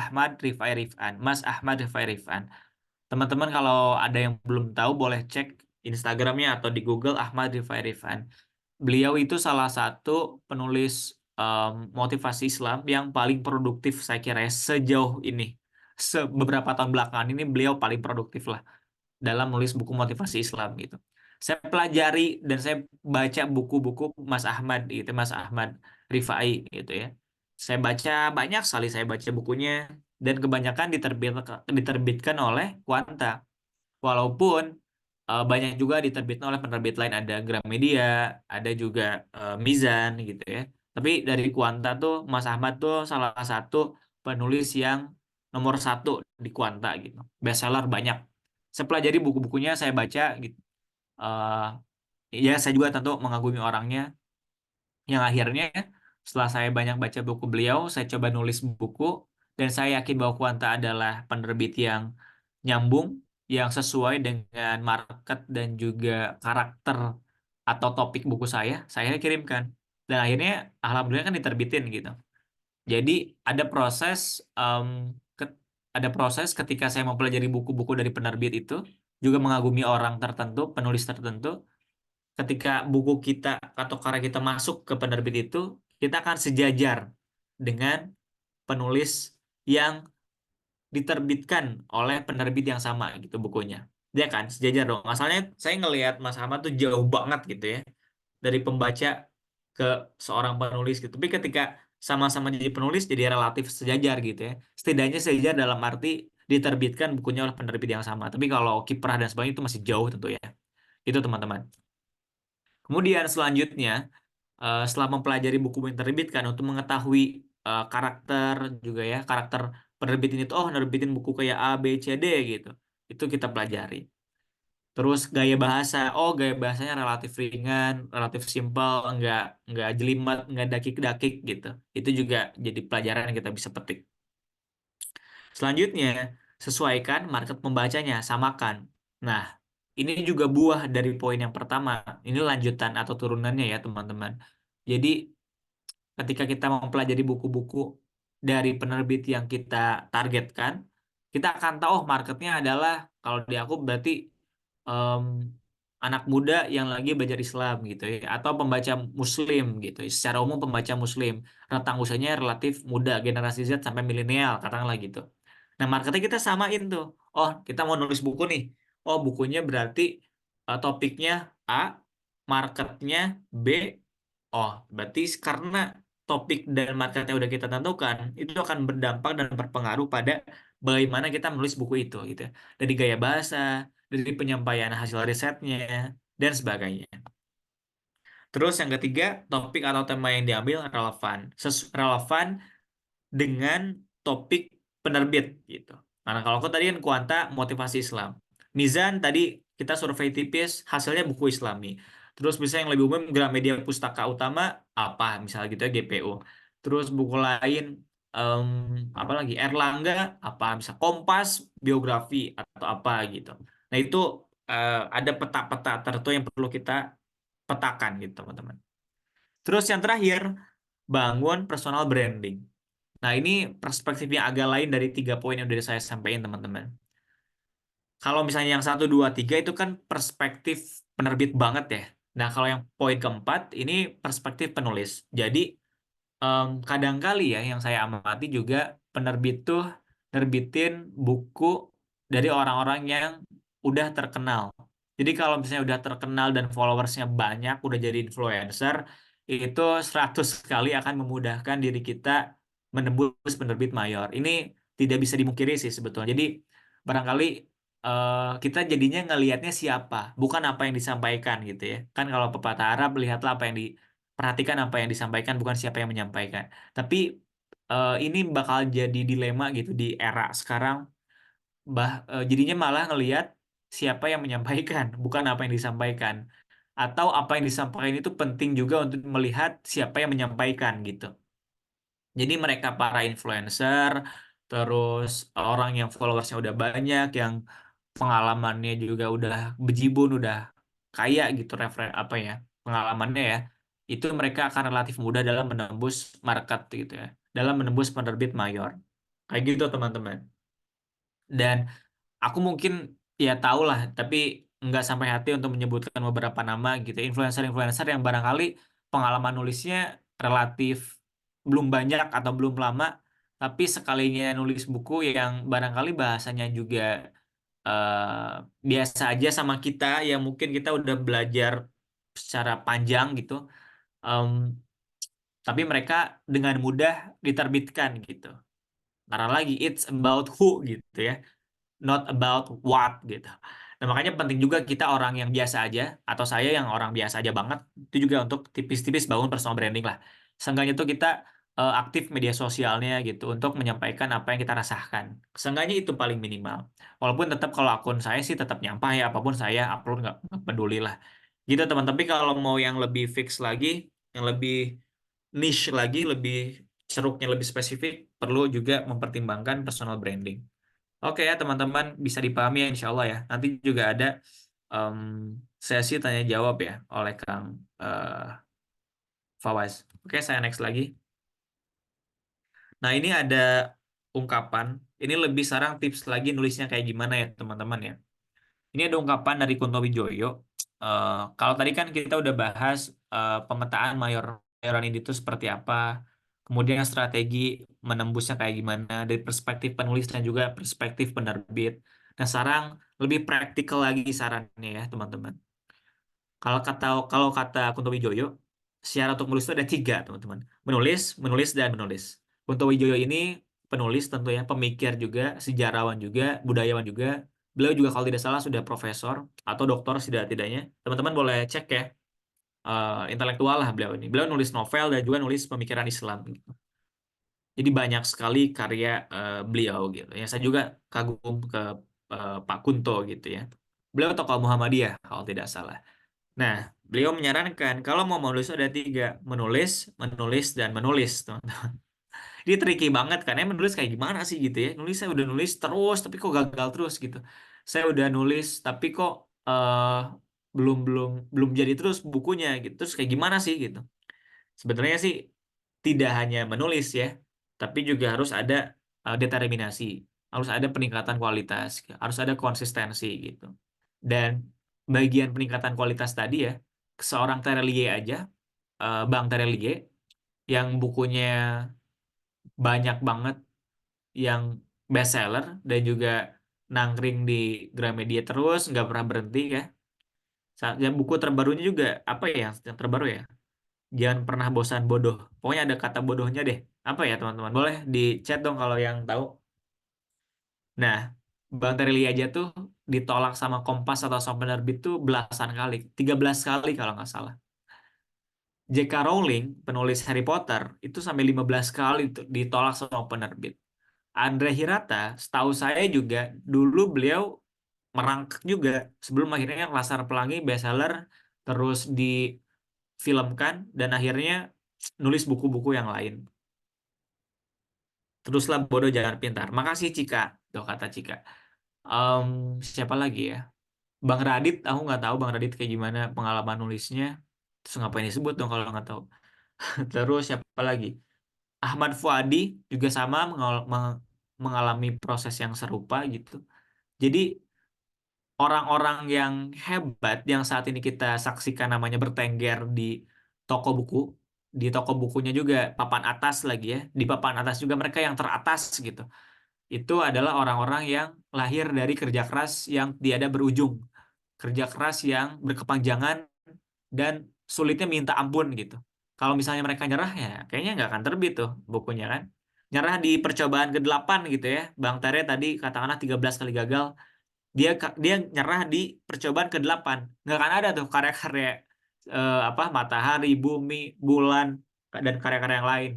Mas Ahmad Rifai Rifan. Teman-teman kalau ada yang belum tahu boleh cek Instagramnya atau di Google Ahmad Rifai Rifan. Beliau itu salah satu penulis motivasi Islam yang paling produktif saya kira ya, sejauh ini. Beberapa tahun belakangan ini beliau paling produktif lah dalam nulis buku motivasi Islam gitu. Saya pelajari dan saya baca buku-buku Mas Ahmad gitu, Mas Ahmad Rifai gitu ya. Saya baca banyak sekali saya baca bukunya dan kebanyakan diterbitkan oleh Kuanta. Walaupun banyak juga diterbitkan oleh penerbit lain, ada Gramedia, ada juga Mizan gitu ya. Tapi dari Kuanta tuh Mas Ahmad tuh salah satu penulis yang nomor satu di Kuanta gitu. Bestseller banyak. Saya pelajari buku-bukunya, saya baca gitu. Eh, ya saya juga tentu mengagumi orangnya. Yang akhirnya setelah saya banyak baca buku beliau, saya coba nulis buku dan saya yakin bahwa Kuanta adalah penerbit yang nyambung, yang sesuai dengan market dan juga karakter atau topik buku saya kirimkan. Dan akhirnya alhamdulillah kan diterbitin gitu. Jadi ada proses em, ke- ada proses ketika saya mempelajari buku-buku dari penerbit itu, juga mengagumi orang tertentu, penulis tertentu. Ketika buku kita atau karya kita masuk ke penerbit itu, kita akan sejajar dengan penulis yang diterbitkan oleh penerbit yang sama gitu bukunya. Dia kan sejajar dong. Asalnya saya ngelihat Mas Ahmad tuh jauh banget gitu ya dari pembaca ke seorang penulis gitu. Tapi ketika sama-sama jadi penulis jadi relatif sejajar gitu ya. Setidaknya sejajar dalam arti diterbitkan bukunya oleh penerbit yang sama. Tapi kalau kiprah dan sebagainya itu masih jauh tentu ya. Itu teman-teman. Kemudian selanjutnya setelah mempelajari buku yang terbitkan untuk mengetahui karakter juga ya, karakter penerbit ini tuh oh nerbitin buku kayak A, B, C, D gitu. Itu kita pelajari. Terus gaya bahasa, oh gaya bahasanya relatif ringan, relatif simpel, nggak jelimet, nggak dakik-dakik gitu. Itu juga jadi pelajaran yang kita bisa petik. Selanjutnya, sesuaikan market pembacanya, samakan. Nah, ini juga buah dari poin yang pertama. Ini lanjutan atau turunannya ya, teman-teman. Jadi, ketika kita mempelajari buku-buku dari penerbit yang kita targetkan, kita akan tahu oh, marketnya adalah, kalau di aku berarti em, anak muda yang lagi belajar Islam gitu ya, atau pembaca Muslim gitu. Secara umum pembaca Muslim, rentang usianya relatif muda, generasi Z sampai milenial, katakanlah gitu. Nah, marketnya kita samain tuh. Oh, kita mau nulis buku nih. Oh, bukunya berarti topiknya A, marketnya B. Oh, berarti karena topik dan market yang udah kita tentukan, itu akan berdampak dan berpengaruh pada bagaimana kita menulis buku itu, gitu. Dari gaya bahasa, dari penyampaian hasil risetnya, dan sebagainya. Terus yang ketiga, topik atau tema yang diambil relevan. Relevan dengan topik penerbit, gitu. Karena kalau aku tadi kan Kuanta motivasi Islam. Mizan tadi kita survei tipis, hasilnya buku Islami. Terus bisa yang lebih umum Gramedia Pustaka Utama apa misalnya gitu ya GPU. Terus buku lain em, apa lagi Erlangga apa bisa Kompas biografi atau apa gitu. Nah itu ada peta-peta tertentu yang perlu kita petakan gitu teman-teman. Terus yang terakhir bangun personal branding. Nah ini perspektifnya agak lain dari 3 poin yang udah saya sampaikan teman-teman. Kalau misalnya yang 1, 2, 3 itu kan perspektif penerbit banget ya. Nah, kalau yang poin keempat ini perspektif penulis. Jadi, kadangkali ya yang saya amati juga penerbit tuh nerbitin buku dari orang-orang yang udah terkenal. Jadi kalau misalnya udah terkenal dan followersnya banyak, udah jadi influencer, itu 100 kali akan memudahkan diri kita menembus penerbit mayor. Ini tidak bisa dimungkiri sih sebetulnya. Jadi barangkali kita jadinya ngelihatnya siapa, bukan apa yang disampaikan gitu ya. Kan kalau pepatah Arab, lihatlah apa yang perhatikan apa yang disampaikan, bukan siapa yang menyampaikan. Tapi ini bakal jadi dilema gitu di era sekarang. Jadinya malah ngelihat siapa yang menyampaikan, bukan apa yang disampaikan. Atau apa yang disampaikan itu penting juga untuk melihat siapa yang menyampaikan gitu. Jadi mereka para influencer, terus orang yang followersnya udah banyak, yang pengalamannya juga udah bejibun, udah kaya gitu apa ya pengalamannya ya, itu mereka akan relatif mudah dalam menembus market gitu ya, dalam menembus penerbit mayor. Kayak gitu teman-teman. Dan aku mungkin ya tahu lah, tapi nggak sampai hati untuk menyebutkan beberapa nama gitu. Influencer-influencer yang barangkali pengalaman nulisnya relatif belum banyak atau belum lama, tapi sekalinya nulis buku yang barangkali bahasanya juga biasa aja sama kita, yang mungkin kita udah belajar secara panjang gitu. Em, tapi mereka dengan mudah diterbitkan gitu. Karena lagi it's about who gitu ya, not about what gitu. Nah, makanya penting juga kita orang yang biasa aja, atau saya yang orang biasa aja banget, itu juga untuk tipis-tipis bangun personal branding lah. Seenggaknya itu kita aktif media sosialnya gitu, untuk menyampaikan apa yang kita rasakan. Seenggaknya itu paling minimal. Walaupun tetap kalau akun saya sih tetap nyampah ya, apapun saya upload nggak peduli lah. Gitu teman. Tapi kalau mau yang lebih fix lagi, yang lebih niche lagi, lebih ceruknya lebih spesifik, perlu juga mempertimbangkan personal branding. Oke ya teman-teman, bisa dipahami ya insya Allah ya. Nanti juga ada em, sesi tanya jawab ya oleh Kang Fawaz. Oke, saya next lagi. Nah, ini ada ungkapan. Ini lebih sarang tips lagi nulisnya kayak gimana ya teman-teman ya. Ini ada ungkapan dari Kunto Wijoyo. Kalau tadi kan kita udah bahas pemetaan mayoran ini itu seperti apa, kemudian strategi menembusnya kayak gimana dari perspektif penulis dan juga perspektif penerbit. Nah, sekarang lebih praktikal lagi sarannya ya teman-teman. Kalau kata Kunto Wijoyo, syarat untuk menulis itu ada 3 teman-teman. Menulis, menulis, dan menulis. Kunto Wijoyo ini penulis tentu ya, pemikir juga, sejarawan juga, budayawan juga. Beliau juga kalau tidak salah sudah profesor atau doktor setidak-tidaknya. Teman-teman boleh cek ya, intelektual lah beliau ini. Beliau nulis novel dan juga nulis pemikiran Islam gitu. Jadi banyak sekali karya beliau gitu. Ya saya juga kagum ke Pak Kunto gitu ya. Beliau tokoh Muhammadiyah kalau tidak salah. Nah, beliau menyarankan kalau mau menulis ada 3, menulis, menulis, dan menulis, teman-teman. Ini tricky banget kan? Menulis kayak gimana sih gitu ya? Nulis saya udah nulis terus, tapi kok gagal terus gitu. Saya udah nulis, tapi kok belum belum belum jadi terus bukunya gitu. Terus kayak gimana sih gitu? Sebenarnya sih tidak hanya menulis ya, tapi juga harus ada determinasi, harus ada peningkatan kualitas, harus ada konsistensi gitu. Dan bagian peningkatan kualitas tadi ya, seorang Terelie aja, Bang Terelie, yang bukunya banyak banget, yang bestseller dan juga nangkring di Gramedia terus, nggak pernah berhenti ya. Yang buku terbarunya juga apa ya, yang terbaru ya? Jangan pernah bosan bodoh. Pokoknya ada kata bodohnya deh. Apa ya teman-teman? Boleh di chat dong kalau yang tahu. Nah, Bang Terili aja tuh ditolak sama Kompas atau sama penerbit tuh belasan kali, 13 kali kalau nggak salah. J.K. Rowling, penulis Harry Potter, itu sampai 15 kali tuh ditolak sama penerbit. Andre Hirata, setahu saya juga dulu beliau merangkak juga sebelum akhirnya Laskar Pelangi bestseller, terus difilmkan dan akhirnya nulis buku-buku yang lain. Teruslah bodoh jangan pintar. Makasih Cika, tuh kata Cika. Em, Siapa lagi ya? Bang Radit, aku nggak tahu Bang Radit kayak gimana pengalaman nulisnya. Terus ngapain disebut dong kalau nggak tahu. Terus siapa lagi? Ahmad Fuadi juga sama mengalami proses yang serupa gitu. Jadi orang-orang yang hebat yang saat ini kita saksikan namanya bertengger di toko buku, di toko bukunya juga papan atas lagi ya, di papan atas juga mereka yang teratas gitu. itu adalah orang-orang yang lahir dari kerja keras yang tiada berujung, kerja keras yang berkepanjangan dan sulitnya minta ampun gitu. Kalau misalnya mereka nyerah ya kayaknya nggak akan terbit tuh bukunya kan. Nyerah di percobaan ke-8 gitu ya. Bang Tere tadi katakanlah 13 kali gagal, dia nyerah di percobaan ke-8. Nggak akan ada tuh karya-karya apa matahari, bumi, bulan dan karya-karya yang lain.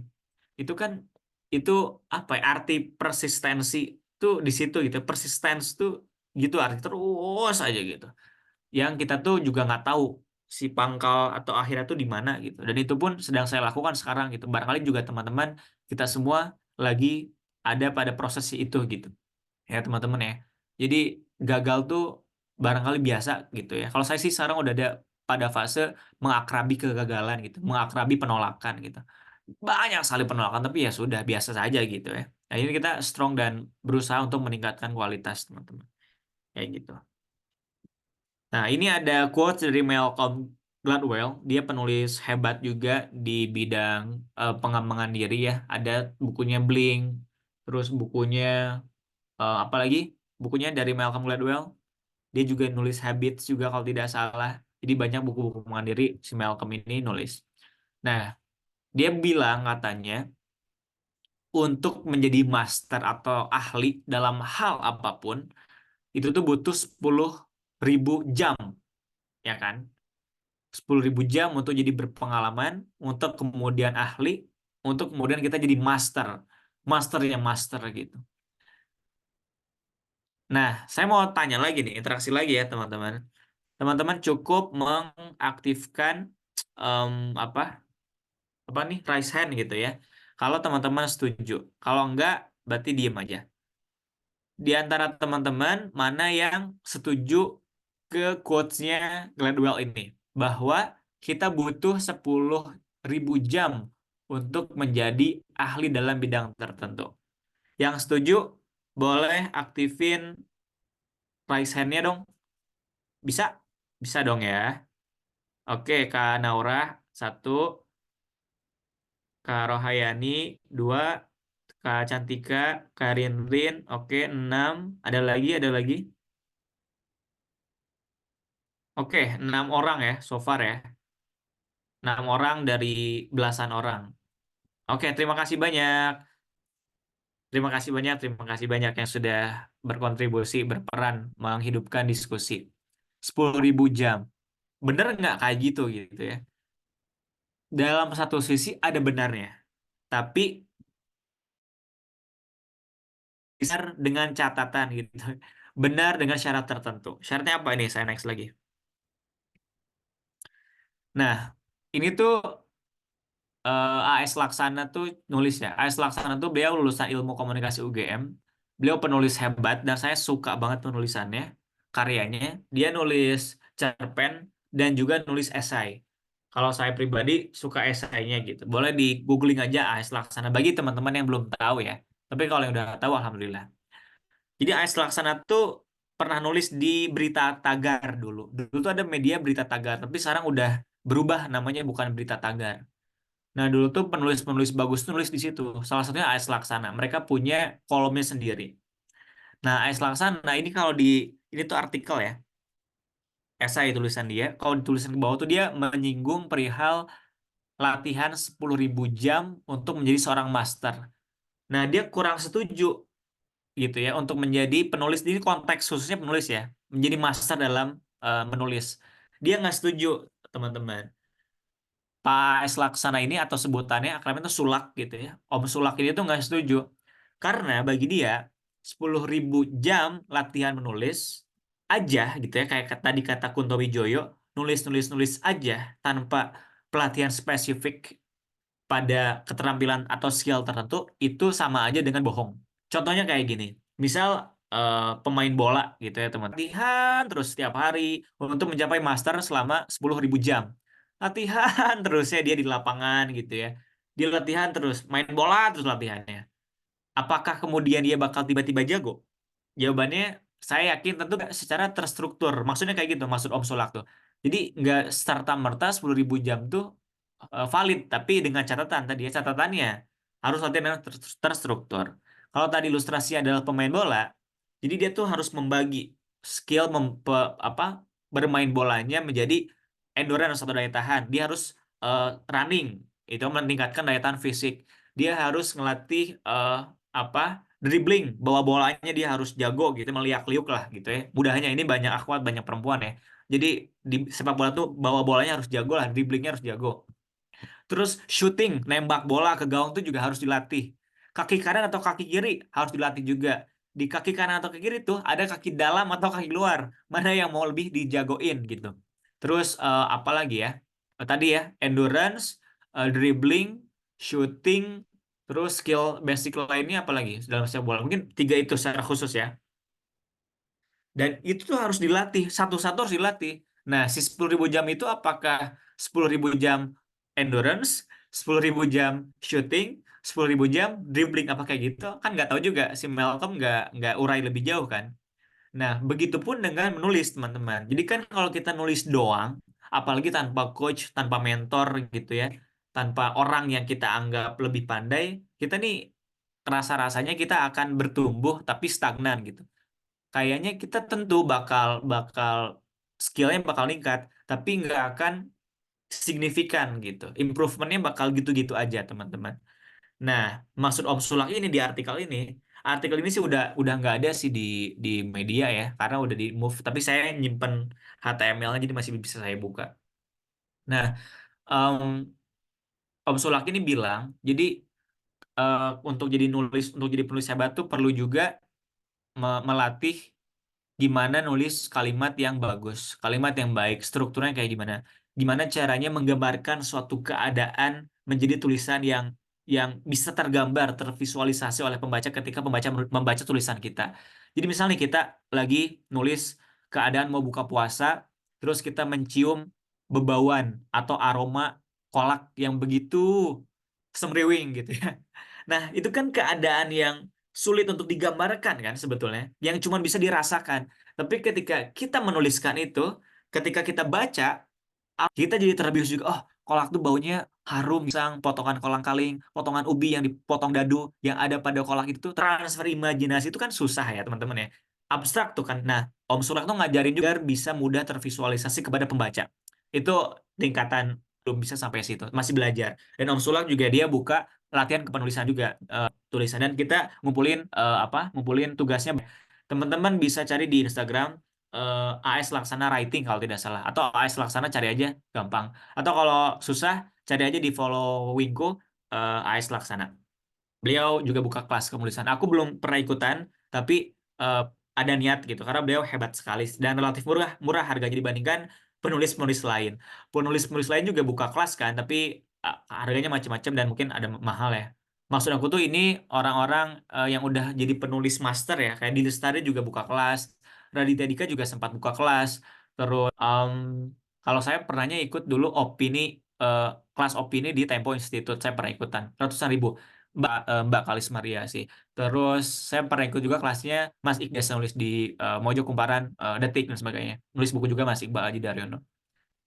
Itu kan itu apa ya, arti persistensi tuh di situ gitu. Persistence tuh gitu arti terus aja gitu. Yang kita tuh juga nggak tahu si pangkal atau akhirnya tuh di mana gitu. Dan itu pun sedang saya lakukan sekarang gitu. Barangkali juga teman-teman kita semua lagi ada pada proses itu gitu. Ya teman-teman ya. Jadi gagal tuh barangkali biasa gitu ya. Kalau saya sih sekarang udah ada pada fase mengakrabi kegagalan gitu, mengakrabi penolakan gitu. Banyak sekali penolakan tapi ya sudah biasa saja gitu ya. Nah, ini kita strong dan berusaha untuk meningkatkan kualitas teman-teman. Kayak gitu. Nah, ini ada quotes dari Malcolm Gladwell. Dia penulis hebat juga di bidang pengembangan diri ya. Ada bukunya Blink, terus bukunya apa lagi? Bukunya dari Malcolm Gladwell. Dia juga nulis Habits juga kalau tidak salah. Jadi banyak buku-buku pengembangan diri si Malcolm ini nulis. Nah, dia bilang katanya untuk menjadi master atau ahli dalam hal apapun itu tuh butuh 10.000 jam, ya kan? 10.000 jam untuk jadi berpengalaman, untuk kemudian ahli, untuk kemudian kita jadi master. Masternya master gitu. Nah, saya mau tanya lagi nih, interaksi lagi ya teman-teman. Teman-teman cukup mengaktifkan em, apa apa nih raise hand gitu ya. Kalau teman-teman setuju, kalau enggak berarti diem aja. Di antara teman-teman mana yang setuju ke quotes-nya Gladwell ini bahwa kita butuh 10.000 jam untuk menjadi ahli dalam bidang tertentu. Yang setuju boleh aktifin raise hand-nya dong. Bisa? Bisa dong ya. Oke, Kak Naura, 1, Kak Rohayani, 2, Kak Cantika, Kak Rinrin, oke, 6. Ada lagi, ada lagi. Oke, 6 orang ya, so far ya. 6 orang dari belasan orang. Oke, terima kasih banyak. Terima kasih banyak yang sudah berkontribusi, berperan, menghidupkan diskusi. 10.000 jam. Bener nggak kayak gitu ya? Dalam satu sisi ada benarnya. Tapi benar dengan catatan gitu. Benar dengan syarat tertentu. Syaratnya apa ini? Saya next lagi. Nah, ini tuh AS Laksana tuh nulis ya. AS Laksana tuh beliau lulusan Ilmu Komunikasi UGM. Beliau penulis hebat dan saya suka banget penulisannya, karyanya. Dia nulis cerpen dan juga nulis esai. Kalau saya pribadi suka esainya gitu. Boleh di googling aja AS Laksana bagi teman-teman yang belum tahu ya. Tapi kalau yang udah tahu alhamdulillah. Jadi AS Laksana tuh pernah nulis di Berita Tagar dulu. Dulu tuh ada media Berita Tagar, tapi sekarang udah berubah namanya bukan Berita Tagar. Nah, dulu tuh penulis-penulis bagus tuh nulis di situ. Salah satunya AS Laksana. Mereka punya kolomnya sendiri. Nah, AS Laksana ini kalau di ini tuh artikel ya. Esai tulisan dia. Kalau ditulisan ke bawah tuh dia menyinggung perihal latihan 10.000 jam untuk menjadi seorang master. Nah, dia kurang setuju gitu ya untuk menjadi penulis. Ini konteks khususnya penulis ya. Menjadi master dalam menulis. Dia nggak setuju, teman-teman. Pak S. Laksana ini atau sebutannya akrabnya itu Sulak gitu ya. Om Sulak ini tuh nggak setuju. Karena bagi dia 10.000 jam latihan menulis aja gitu ya. Kayak tadi kata Kunto Wijoyo, nulis-nulis-nulis aja tanpa pelatihan spesifik pada keterampilan atau skill tertentu itu sama aja dengan bohong. Contohnya kayak gini. Misal pemain bola gitu ya teman. Latihan terus setiap hari untuk mencapai master selama 10.000 jam. Latihan terus ya dia di lapangan gitu ya. Dia latihan terus, main bola terus latihannya. Apakah kemudian dia bakal tiba-tiba jago? Jawabannya saya yakin tentu nggak secara terstruktur. Maksudnya kayak gitu, maksud Om Sulak tuh. Jadi nggak serta-merta 10.000 jam tuh valid, tapi dengan catatan tadi ya, catatannya harus latihan yang terstruktur. Kalau tadi ilustrasi adalah pemain bola, jadi dia tuh harus membagi skill bermain bolanya menjadi endurance atau daya tahan. Dia harus running, itu meningkatkan daya tahan fisik. Dia harus ngelatih apa dribbling, bawa bolanya dia harus jago gitu, meliak-liuk lah gitu ya. Mudahnya ini banyak akhwat, banyak perempuan ya. Jadi di sepak bola tuh bawa bolanya harus jago lah, dribblingnya harus jago. Terus shooting, nembak bola ke gawang itu juga harus dilatih. Kaki kanan atau kaki kiri harus dilatih juga. Di kaki kanan atau kaki kiri tuh ada kaki dalam atau kaki luar. Mana yang mau lebih dijagoin gitu. Terus apa lagi ya? Tadi ya, endurance, dribbling, shooting, terus skill basic lainnya apa lagi dalam sepak bola. Mungkin 3 itu secara khusus ya. Dan itu tuh harus dilatih, satu-satu harus dilatih. Nah, si 10.000 jam itu apakah 10.000 jam endurance, 10.000 jam shooting, 10.000 jam dribbling, apa kayak gitu? Kan nggak tahu juga, si Malcolm nggak urai lebih jauh kan. Nah, begitupun dengan menulis, teman-teman. Jadi kan kalau kita nulis doang, apalagi tanpa coach, tanpa mentor gitu ya, tanpa orang yang kita anggap lebih pandai, kita nih rasa-rasanya kita akan bertumbuh tapi stagnan gitu. Kayaknya kita tentu bakal bakal skillnya bakal meningkat, tapi nggak akan signifikan gitu. Improvementnya bakal gitu-gitu aja, teman-teman. Nah, maksud Om Sulak ini di artikel ini sih udah nggak ada sih di media ya, karena udah di move. Tapi saya nyimpen HTML-nya jadi masih bisa saya buka. Nah, Om Sulak ini bilang, jadi untuk jadi penulis hebat tuh perlu juga melatih gimana nulis kalimat yang bagus, kalimat yang baik, strukturnya kayak gimana. Gimana caranya menggambarkan suatu keadaan menjadi tulisan yang bisa tergambar, tervisualisasi oleh pembaca ketika pembaca membaca tulisan kita. Jadi misalnya kita lagi nulis keadaan mau buka puasa, terus kita mencium bebauan atau aroma kolak yang begitu semriwing gitu ya. Nah, itu kan keadaan yang sulit untuk digambarkan kan sebetulnya, yang cuma bisa dirasakan. Tapi ketika kita menuliskan itu, ketika kita baca, kita jadi terbius juga, oh, kolak tuh baunya harum, pisang, potongan kolang-kaling, potongan ubi yang dipotong dadu, yang ada pada kolak itu, transfer imajinasi itu kan susah ya teman-teman ya. Abstrak tuh kan. Nah, Om Sulak tuh ngajarin juga biar bisa mudah tervisualisasi kepada pembaca. Itu tingkatan belum bisa sampai situ, masih belajar. Dan Om Sulak juga dia buka latihan kepenulisan juga, tulisan. Dan kita ngumpulin tugasnya. Teman-teman bisa cari di Instagram AS Laksana Writing kalau tidak salah, atau AS Laksana cari aja gampang, atau kalau susah cari aja di followingku AS Laksana. Beliau juga buka kelas penulisan. Aku belum pernah ikutan, tapi eh, ada niat gitu karena beliau hebat sekali dan relatif murah murah harganya dibandingkan penulis-penulis lain. Penulis-penulis lain juga buka kelas kan, tapi harganya macam-macam dan mungkin ada mahal ya. Maksud aku tuh ini orang-orang yang udah jadi penulis master ya, kayak di Lestari juga buka kelas, Raditya Dika juga sempat buka kelas. Terus kalau saya pernahnya ikut dulu eh, kelas opini di Tempo Institute, saya pernah ikutan ratusan ribu. Mbak Kalis Maria sih. Terus saya pernah ikut juga kelasnya Mas Iqbal nulis di Mojo Kumparan, Detik dan sebagainya. Nulis buku juga Mas Iqbal Aji Daryono.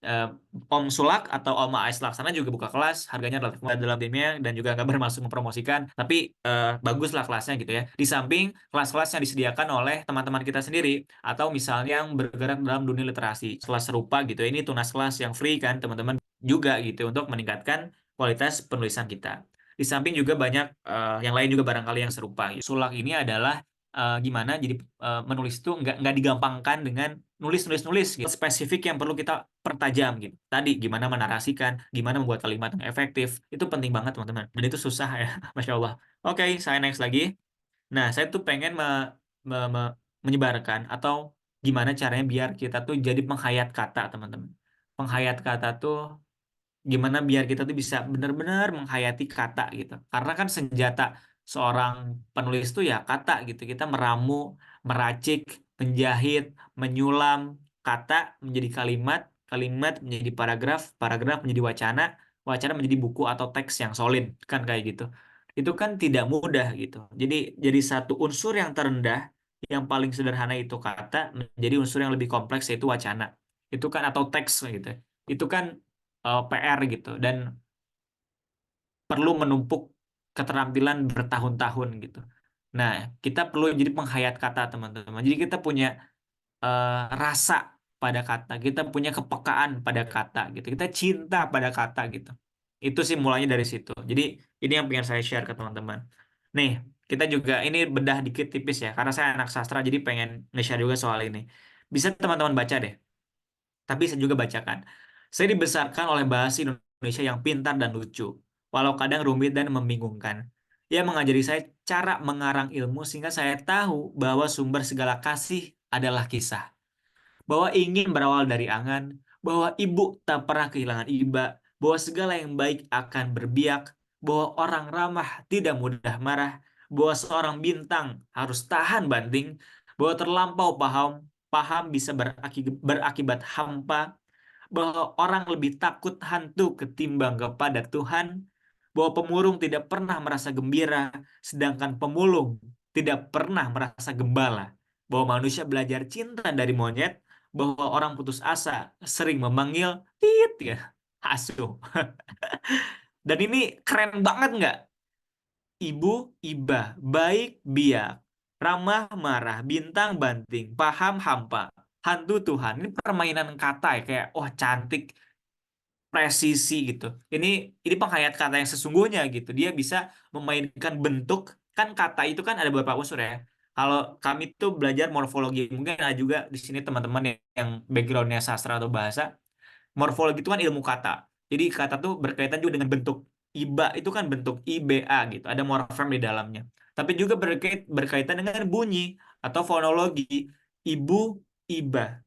Eh, Om Sulak atau Om Ais Laksana juga buka kelas, harganya relatif murah dalam timnya dan juga nggak bermaksud mempromosikan, tapi bagus lah kelasnya gitu ya. Di samping kelas-kelas yang disediakan oleh teman-teman kita sendiri atau misalnya yang bergerak dalam dunia literasi, kelas serupa gitu ya. Ini tunas kelas yang free kan teman-teman juga gitu untuk meningkatkan kualitas penulisan kita. Di samping juga banyak yang lain juga barangkali yang serupa. Sulak ini adalah gimana jadi menulis itu nggak digampangkan dengan nulis gitu. Spesifik yang perlu kita pertajam gitu. Tadi gimana menarasikan, gimana membuat kalimat yang efektif, itu penting banget teman-teman. Dan itu susah ya, Masya Allah. Oke, saya next lagi. Nah, saya tuh pengen menyebarkan atau gimana caranya biar kita tuh jadi penghayat kata, teman-teman. Penghayat kata tuh gimana biar kita tuh bisa benar-benar menghayati kata gitu. Karena kan senjata seorang penulis tuh ya kata gitu. Kita meramu, meracik, menjahit, menyulam kata menjadi kalimat, kalimat menjadi paragraf, paragraf menjadi wacana, wacana menjadi buku atau teks yang solid kan kayak gitu. Itu kan tidak mudah gitu. Jadi satu unsur yang terendah yang paling sederhana itu kata menjadi unsur yang lebih kompleks yaitu wacana. Itu kan atau teks gitu. Itu kan PR gitu dan perlu menumpuk keterampilan bertahun-tahun gitu. Nah, kita perlu jadi penghayat kata, teman-teman. Jadi kita punya rasa pada kata, kita punya kepekaan pada kata gitu, kita cinta pada kata gitu. Itu sih mulanya dari situ. Jadi ini yang pengen saya share ke teman-teman. Nih, kita juga ini bedah dikit tipis ya, karena saya anak sastra jadi pengen nge-share juga soal ini. Bisa teman-teman baca deh, tapi saya juga bacakan. Saya dibesarkan oleh bahasa Indonesia yang pintar dan lucu, walau kadang rumit dan membingungkan. Ia mengajari saya cara mengarang ilmu sehingga saya tahu bahwa sumber segala kasih adalah kisah, bahwa ingin berawal dari angan, bahwa ibu tak pernah kehilangan iba, bahwa segala yang baik akan berbiak, bahwa orang ramah tidak mudah marah, bahwa seorang bintang harus tahan banting, bahwa terlampau paham bisa berakibat hampa, bahwa orang lebih takut hantu ketimbang kepada Tuhan, bahwa pemurung tidak pernah merasa gembira, sedangkan pemulung tidak pernah merasa gembala, bahwa manusia belajar cinta dari monyet, bahwa orang putus asa sering memanggil tit ya, asu. Dan ini keren banget nggak? Ibu, iba, baik, biak, ramah, marah, bintang, banting, paham, hampa, hantu, Tuhan. Ini permainan kata ya, kayak, wah cantik, presisi gitu. Ini penghayat kata yang sesungguhnya gitu. Dia bisa memainkan bentuk, kan kata itu kan ada beberapa unsur ya. Kalau kami tuh belajar morfologi, mungkin ada juga di sini teman-teman yang backgroundnya sastra atau bahasa. Morfologi itu kan ilmu kata. Jadi kata tuh berkaitan juga dengan bentuk. Iba itu kan bentuk IBA gitu. Ada morfem di dalamnya. Tapi juga berkaitan dengan bunyi atau fonologi. Ibu, iba.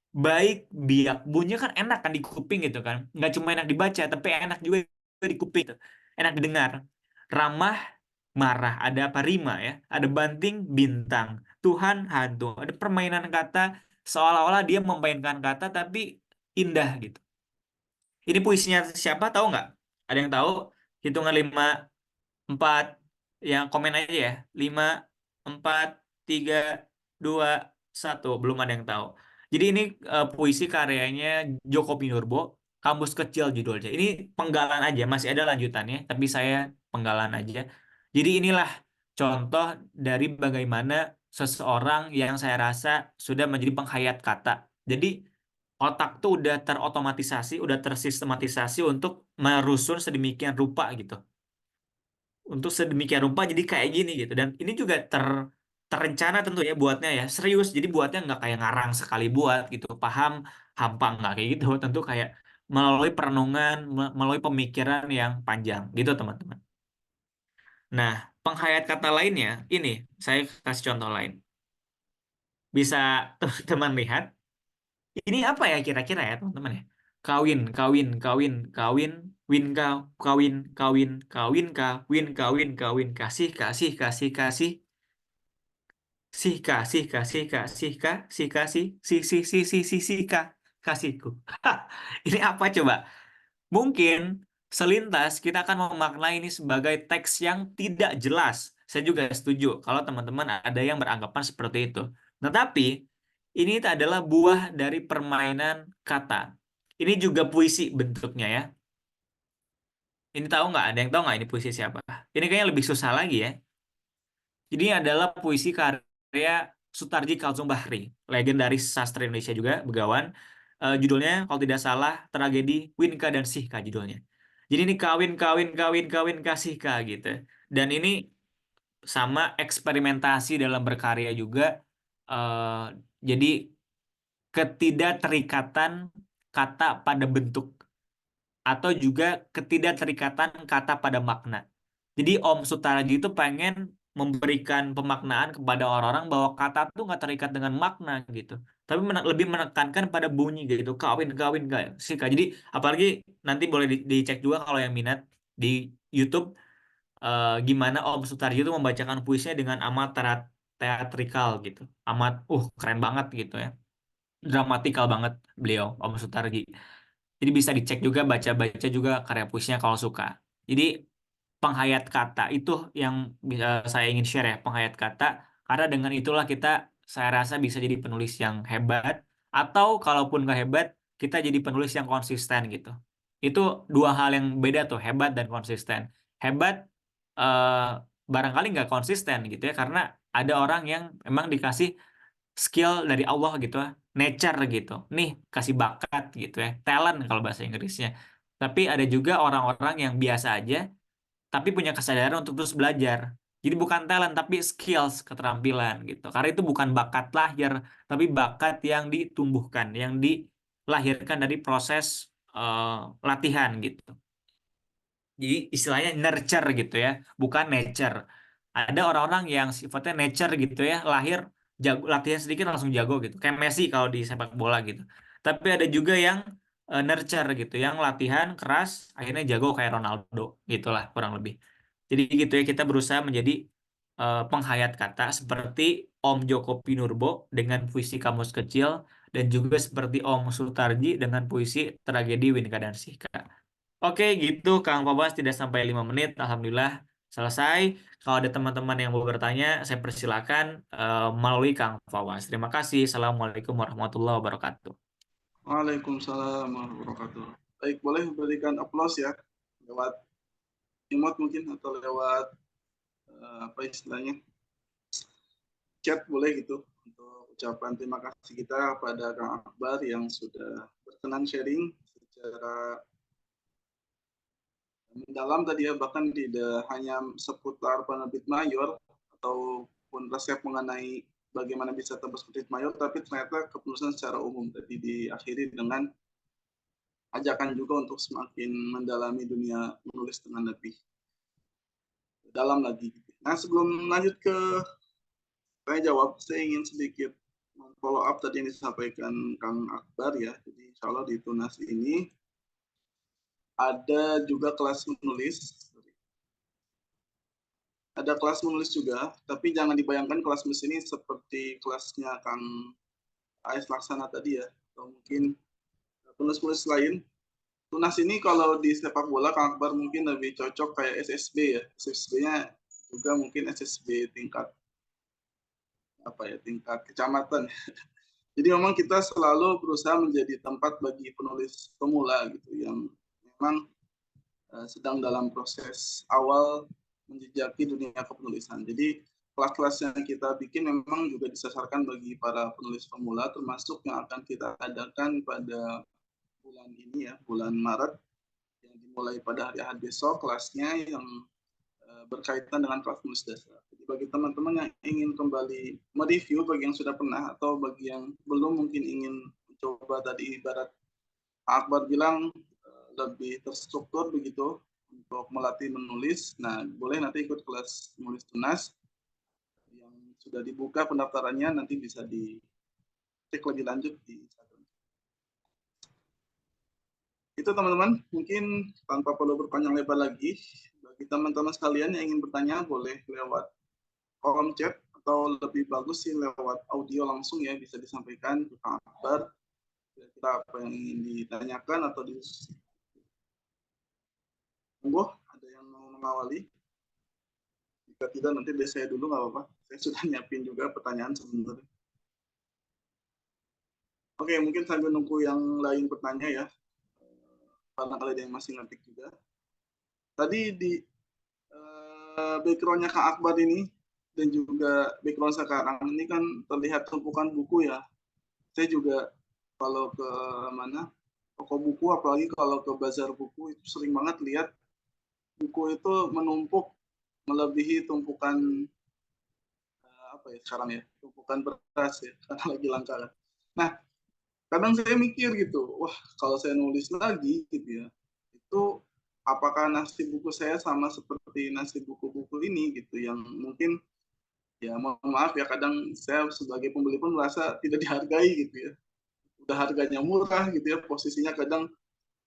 Baik, biak. Bunyinya kan enak kan di kuping gitu kan. Nggak cuma enak dibaca, tapi enak juga di kuping. Gitu. Enak didengar. Ramah, marah. Ada apa? Rima ya. Ada banting, bintang. Tuhan, hantu. Ada permainan kata seolah-olah dia memainkan kata tapi indah gitu. Ini puisinya siapa tahu nggak? Ada yang tahu? Hitungan 5, 4, yang komen aja ya. 5, 4, 3, 2, 1. Belum ada yang tahu. Jadi ini puisi karyanya Joko Pinurbo, Kamus Kecil judulnya. Ini penggalan aja, masih ada lanjutannya, tapi saya penggalan aja. Jadi inilah contoh dari bagaimana seseorang yang saya rasa sudah menjadi penghayat kata. Jadi otak tuh udah terotomatisasi, udah tersistematisasi untuk merusun sedemikian rupa gitu. Untuk sedemikian rupa jadi kayak gini gitu. Dan ini juga terencana tentu ya buatnya ya. Serius, jadi buatnya nggak kayak ngarang sekali buat gitu. Paham, hampa nggak kayak gitu. Tentu kayak melalui perenungan, melalui pemikiran yang panjang gitu teman-teman. Nah, penghayat kata lainnya, ini saya kasih contoh lain. Bisa teman-teman lihat. Ini apa ya kira-kira ya teman-teman ya? Kawin, kawin, kawin, kawin, win kau, kawin, kawin, kawin kau, win kawin, kawin, kasih, kasih, kasih, kasih, sih, kasih, kasih, kasih, kasih, kasih, sih, kasihku. Ini apa coba? Mungkin selintas kita akan memaknai ini sebagai teks yang tidak jelas. Saya juga setuju kalau teman-teman ada yang beranggapan seperti itu. Tetapi ini adalah buah dari permainan kata. Ini juga puisi bentuknya ya. Ini tahu nggak? Ada yang tahu nggak ini puisi siapa? Ini kayaknya lebih susah lagi ya. Jadi ini adalah puisi karya Sutarji Kalsum Bahri, legendaris sastra Indonesia juga, begawan. Judulnya kalau tidak salah tragedi Winka dan Sihka judulnya. Jadi ini kawin kawin kawin kawin kasihka gitu. Dan ini sama eksperimentasi dalam berkarya juga. eh, jadi ketidakterikatan kata pada bentuk atau juga ketidakterikatan kata pada makna. Jadi Om Sutarji itu pengen memberikan pemaknaan kepada orang-orang bahwa kata itu nggak terikat dengan makna gitu, tapi lebih menekankan pada bunyi gitu, kawin kawin gak sih Kak. Jadi apalagi nanti boleh dicek juga kalau yang minat di YouTube, gimana Om Sutarji itu membacakan puisinya dengan amat teatrikal gitu, amat keren banget gitu ya, dramatikal banget beliau Om Sutarji. Jadi bisa dicek juga, baca-baca juga karya puisinya kalau suka. Jadi penghayat kata itu yang bisa saya ingin share ya, penghayat kata. Karena dengan itulah kita, saya rasa bisa jadi penulis yang hebat. Atau kalaupun nggak hebat, kita jadi penulis yang konsisten gitu. Itu dua hal yang beda tuh, hebat dan konsisten. Hebat, eh, barangkali nggak konsisten gitu ya, karena ada orang yang memang dikasih skill dari Allah gitu ya, nature gitu, nih kasih bakat gitu ya, talent kalau bahasa Inggrisnya. Tapi ada juga orang-orang yang biasa aja tapi punya kesadaran untuk terus belajar. Jadi bukan talent tapi skills, keterampilan gitu. Karena itu bukan bakat lahir, tapi bakat yang ditumbuhkan, yang dilahirkan dari proses latihan gitu. Jadi istilahnya nurture gitu ya, bukan nature. Ada orang-orang yang sifatnya nature gitu ya, lahir jago, latihan sedikit langsung jago gitu. Kayak Messi kalau di sepak bola gitu. Tapi ada juga yang nurture gitu, yang latihan keras akhirnya jago kayak Ronaldo gitulah kurang lebih. Jadi gitu ya, kita berusaha menjadi penghayat kata seperti Om Joko Pinurbo dengan puisi Kamus Kecil, dan juga seperti Om Sutarji dengan puisi Tragedi Winka dan Sika. Oke, gitu Kang Fawaz, tidak sampai 5 menit. Alhamdulillah selesai. Kalau ada teman-teman yang mau bertanya, saya persilakan melalui Kang Fawaz. Terima kasih. Assalamualaikum warahmatullahi wabarakatuh. Waalaikumsalam warahmatullahi wabarakatuh. Baik, boleh berikan aplaus ya lewat emot mungkin atau lewat apa istilahnya chat boleh gitu untuk ucapan terima kasih kita pada Kang Akbar yang sudah berkenan sharing secara mendalam tadi ya, bahkan tidak hanya seputar penerbit mayor ataupun resep mengenai bagaimana bisa tebus penerbit mayor, tapi ternyata kepenulisan secara umum tadi diakhiri dengan ajakan juga untuk semakin mendalami dunia menulis dengan lebih dalam lagi. Nah, sebelum lanjut ke saya jawab, saya ingin sedikit follow up tadi yang disampaikan Kang Akbar ya. Jadi insya Allah di Tunas ini ada juga kelas menulis. Ada kelas menulis juga, tapi jangan dibayangkan kelas menulis ini seperti kelasnya Kang AS Laksana tadi ya, atau mungkin penulis-penulis lain. Tunas ini kalau di sepak bola Kang Akbar mungkin lebih cocok kayak SSB ya. SSB-nya juga mungkin SSB tingkat apa ya, tingkat kecamatan. Jadi memang kita selalu berusaha menjadi tempat bagi penulis pemula gitu yang memang sedang dalam proses awal menjejaki dunia kepenulisan. Jadi kelas-kelas yang kita bikin memang juga disasarkan bagi para penulis pemula, termasuk yang akan kita adakan pada bulan ini ya, bulan Maret, yang dimulai pada hari Ahad besok kelasnya yang berkaitan dengan kelas menulis dasar. Jadi bagi teman-teman yang ingin kembali mereview, bagi yang sudah pernah atau bagi yang belum mungkin ingin mencoba tadi ibarat Akbar bilang lebih terstruktur begitu untuk melatih menulis. Nah, boleh nanti ikut kelas menulis tunas yang sudah dibuka pendaftarannya, nanti bisa dicek lebih lanjut di Instagram. Itu teman-teman, mungkin tanpa perlu berpanjang lebar lagi, bagi teman-teman sekalian yang ingin bertanya boleh lewat kolom chat atau lebih bagus sih lewat audio langsung ya, bisa disampaikan ke Kang Akbar kira-kira apa yang ingin ditanyakan atau diskusi. Monggo, ada yang mau mengawali? Jika tidak nanti biar saya dulu nggak apa-apa. Saya sudah nyiapin juga pertanyaan sebenarnya. Oke, mungkin sambil nunggu yang lain bertanya ya. Barangkali ada yang masih ngetik juga. Tadi di background-nya Kak Akbar ini dan juga background sekarang ini kan terlihat tumpukan buku ya. Saya juga kalau ke mana toko buku, apalagi kalau ke bazar buku itu sering banget lihat buku itu menumpuk melebihi tumpukan apa ya sekarang ya, tumpukan beras ya karena lagi langka. Nah, kadang saya mikir gitu, wah kalau saya nulis lagi gitu ya, itu apakah nasib buku saya sama seperti nasib buku-buku ini gitu yang mungkin ya mohon maaf ya kadang saya sebagai pembeli pun merasa tidak dihargai gitu ya. Udah harganya murah gitu ya, posisinya kadang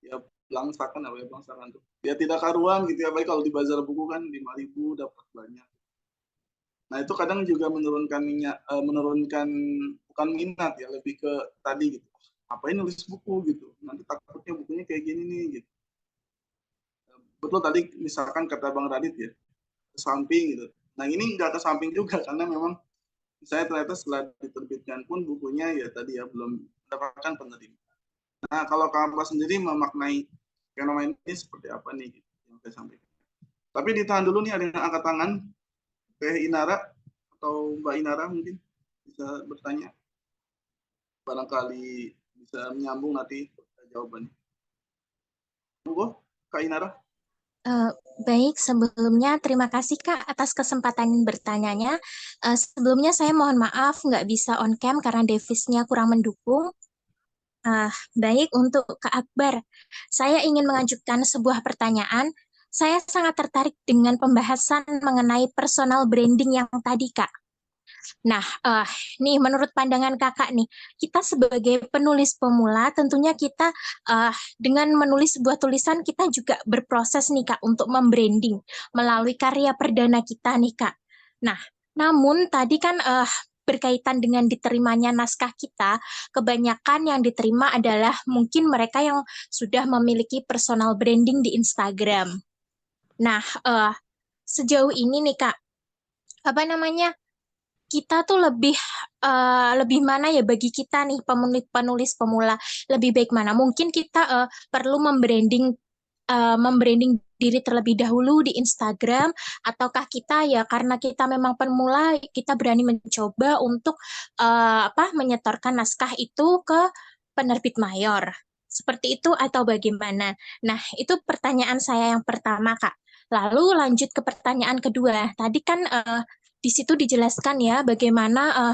ya belangsakan apa ya belangsakan tuh. Ya tidak karuan gitu ya, baik kalau di bazar buku kan 5.000 dapat banyak. Nah, itu kadang juga menurunkan menurunkan bukan minat ya, lebih ke tadi gitu. Apain nulis buku gitu. Nanti takutnya bukunya kayak gini nih gitu. Betul tadi misalkan kata Bang Radit ya, ke samping gitu. Nah, ini nggak ke samping juga karena memang saya ternyata setelah diterbitkan pun bukunya ya tadi ya belum mendapatkan penerima. Nah, kalau Kampa sendiri memaknai fenomena ini seperti apa nih gitu, yang saya sampaikan. Tapi ditahan dulu nih, ada yang angkat tangan. Teh Inara atau Mbak Inara mungkin bisa bertanya. Barangkali bisa menyambung nanti jawabannya. Monggo, Kak Inara. Baik, sebelumnya terima kasih Kak atas kesempatan bertanyanya. Sebelumnya saya mohon maaf nggak bisa on cam karena device-nya kurang mendukung. Baik, untuk Kak Akbar, saya ingin mengajukan sebuah pertanyaan. Saya sangat tertarik dengan pembahasan mengenai personal branding yang tadi Kak. Nah, nih menurut pandangan kakak nih, kita sebagai penulis pemula tentunya kita dengan menulis sebuah tulisan kita juga berproses nih kak untuk membranding melalui karya perdana kita nih kak. Nah, namun tadi kan berkaitan dengan diterimanya naskah kita, kebanyakan yang diterima adalah mungkin mereka yang sudah memiliki personal branding di Instagram. Nah, sejauh ini nih kak, apa namanya? Kita tuh lebih mana ya bagi kita nih penulis pemula lebih baik mana mungkin kita perlu membranding diri terlebih dahulu di Instagram ataukah kita ya karena kita memang pemula kita berani mencoba untuk menyetorkan naskah itu ke penerbit mayor seperti itu atau bagaimana. Nah itu pertanyaan saya yang pertama Kak. Lalu lanjut ke pertanyaan kedua. Tadi kan di situ dijelaskan ya bagaimana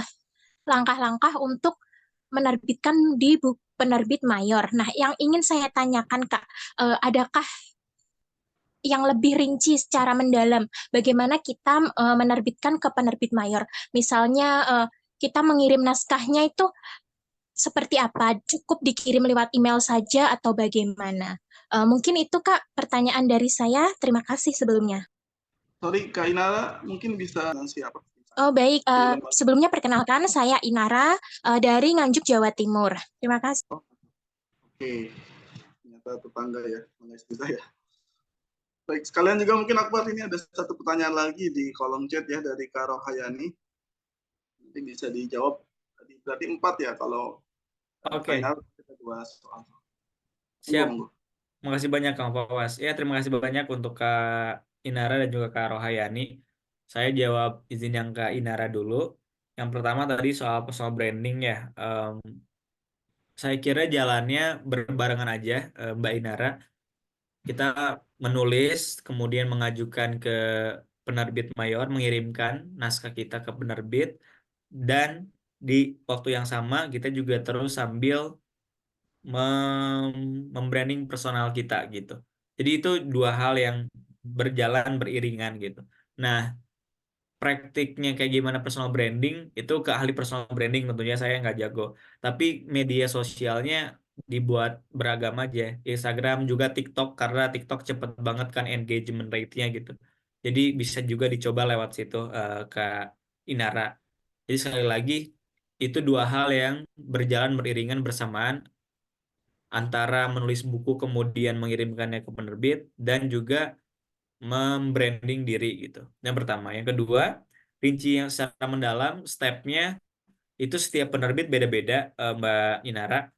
langkah-langkah untuk menerbitkan di penerbit mayor. Nah, yang ingin saya tanyakan Kak, adakah yang lebih rinci secara mendalam bagaimana kita menerbitkan ke penerbit mayor? Misalnya kita mengirim naskahnya itu seperti apa? Cukup dikirim lewat email saja atau bagaimana? Mungkin itu Kak pertanyaan dari saya. Terima kasih sebelumnya. Sorry, Kak Inara, mungkin bisa siapa? Oh baik, sebelumnya perkenalkan saya Inara dari Nganjuk, Jawa Timur. Terima kasih. Oke, ternyata tetangga ya, istri saya. Baik, sekalian juga mungkin Akbar ini ada satu pertanyaan lagi di kolom chat ya dari Kak Rohayani. Nanti bisa dijawab. Berarti 4 ya kalau Oke. kita 2 soal. Siap. Monggo. Makasih banyak Kang Fawas. Ya, terima kasih banyak untuk Kak Inara dan juga Kak Rohayani. Saya jawab izin yang Kak Inara dulu. Yang pertama tadi soal personal branding ya. Saya kira jalannya berbarengan aja, Mbak Inara. Kita menulis, kemudian mengajukan ke penerbit mayor, mengirimkan naskah kita ke penerbit, dan di waktu yang sama kita juga terus sambil membranding personal kita gitu. Jadi itu dua hal yang berjalan beriringan gitu. Nah, praktiknya kayak gimana personal branding itu ke ahli personal branding tentunya saya nggak jago. Tapi media sosialnya dibuat beragam aja. Instagram juga TikTok karena TikTok cepet banget kan engagement rate-nya gitu. Jadi bisa juga dicoba lewat situ ke Inara. Jadi sekali lagi itu dua hal yang berjalan beriringan bersamaan antara menulis buku kemudian mengirimkannya ke penerbit dan juga membranding diri gitu. Yang pertama, yang kedua, rinci yang secara mendalam stepnya itu setiap penerbit beda-beda, Mbak Inara.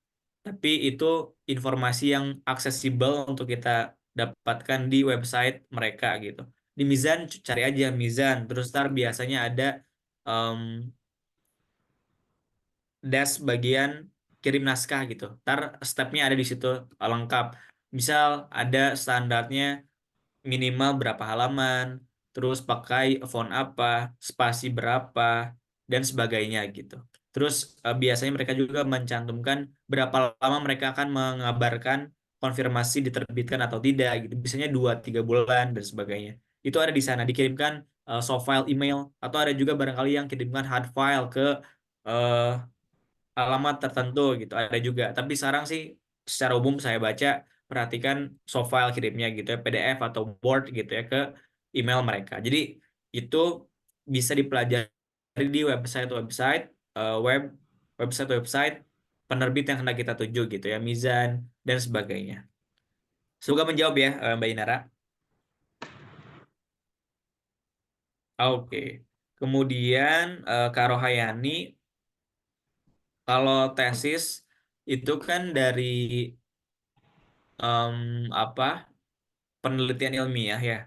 Tapi itu informasi yang aksesibel untuk kita dapatkan di website mereka gitu. Di Mizan cari aja Mizan, terus ntar biasanya ada um, dash bagian kirim naskah gitu. Ntar stepnya ada di situ lengkap. Misal ada standarnya minimal berapa halaman, terus pakai font apa, spasi berapa, dan sebagainya gitu. Terus biasanya mereka juga mencantumkan berapa lama mereka akan mengabarkan konfirmasi diterbitkan atau tidak gitu. Biasanya 2-3 bulan dan sebagainya. Itu ada di sana dikirimkan soft file email atau ada juga barangkali yang kirimkan hard file ke eh, alamat tertentu gitu ada juga tapi sekarang sih secara umum saya baca perhatikan soft file kirimnya gitu ya PDF atau Word gitu ya ke email mereka jadi itu bisa dipelajari di website website penerbit yang hendak kita tuju gitu ya Mizan dan sebagainya semoga menjawab ya Mbak Inara. Oke kemudian Kak Rohayani kalau tesis itu kan dari em, apa penelitian ilmiah ya.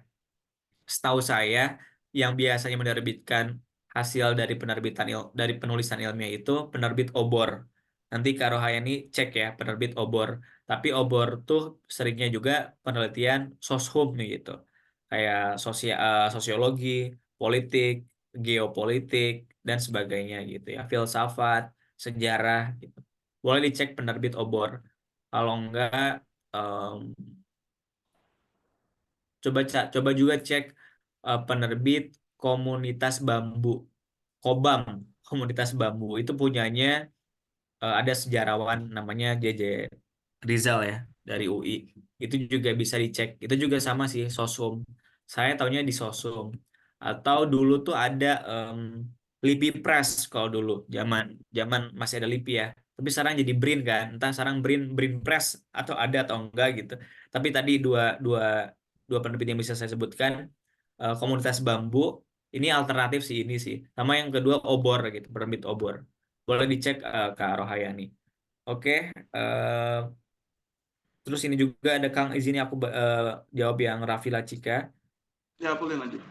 Setahu saya yang biasanya menerbitkan hasil dari dari penulisan ilmiah itu penerbit obor. Nanti Kak Rohayani cek ya penerbit obor. Tapi obor tuh seringnya juga penelitian soshum nih gitu. Kayak sosiologi, politik, geopolitik, dan sebagainya gitu ya. Filsafat, sejarah gitu. Boleh dicek penerbit obor. Kalau enggak, em, coba juga cek penerbit Komunitas Bambu, Kobam, Komunitas Bambu. Itu punyanya ada sejarawan namanya JJ Rizal ya dari UI. Itu juga bisa dicek. Itu juga sama sih Sosum. Saya taunya di Sosum. Atau dulu tuh ada Lipi Press kalau dulu zaman zaman masih ada Lipi ya. Tapi sekarang jadi Brin kan. Entah sekarang Brin Press atau ada atau enggak gitu. Tapi tadi dua dua dua penerbit yang bisa saya sebutkan Komunitas Bambu ini alternatif sih ini sih. Sama yang kedua Obor gitu, penerbit Obor. Boleh dicek Kak Rohayani. Oke, eh, terus ini juga ada Kang izini aku jawab yang Raffi Lacika. Ya, boleh lanjut.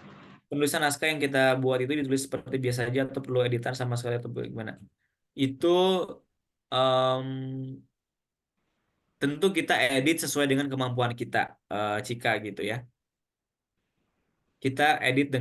Penulisan naskah yang kita buat itu ditulis seperti biasa aja atau perlu editan sama sekali atau gimana? Itu em, tentu kita edit sesuai dengan kemampuan kita, Cika gitu ya. Kita edit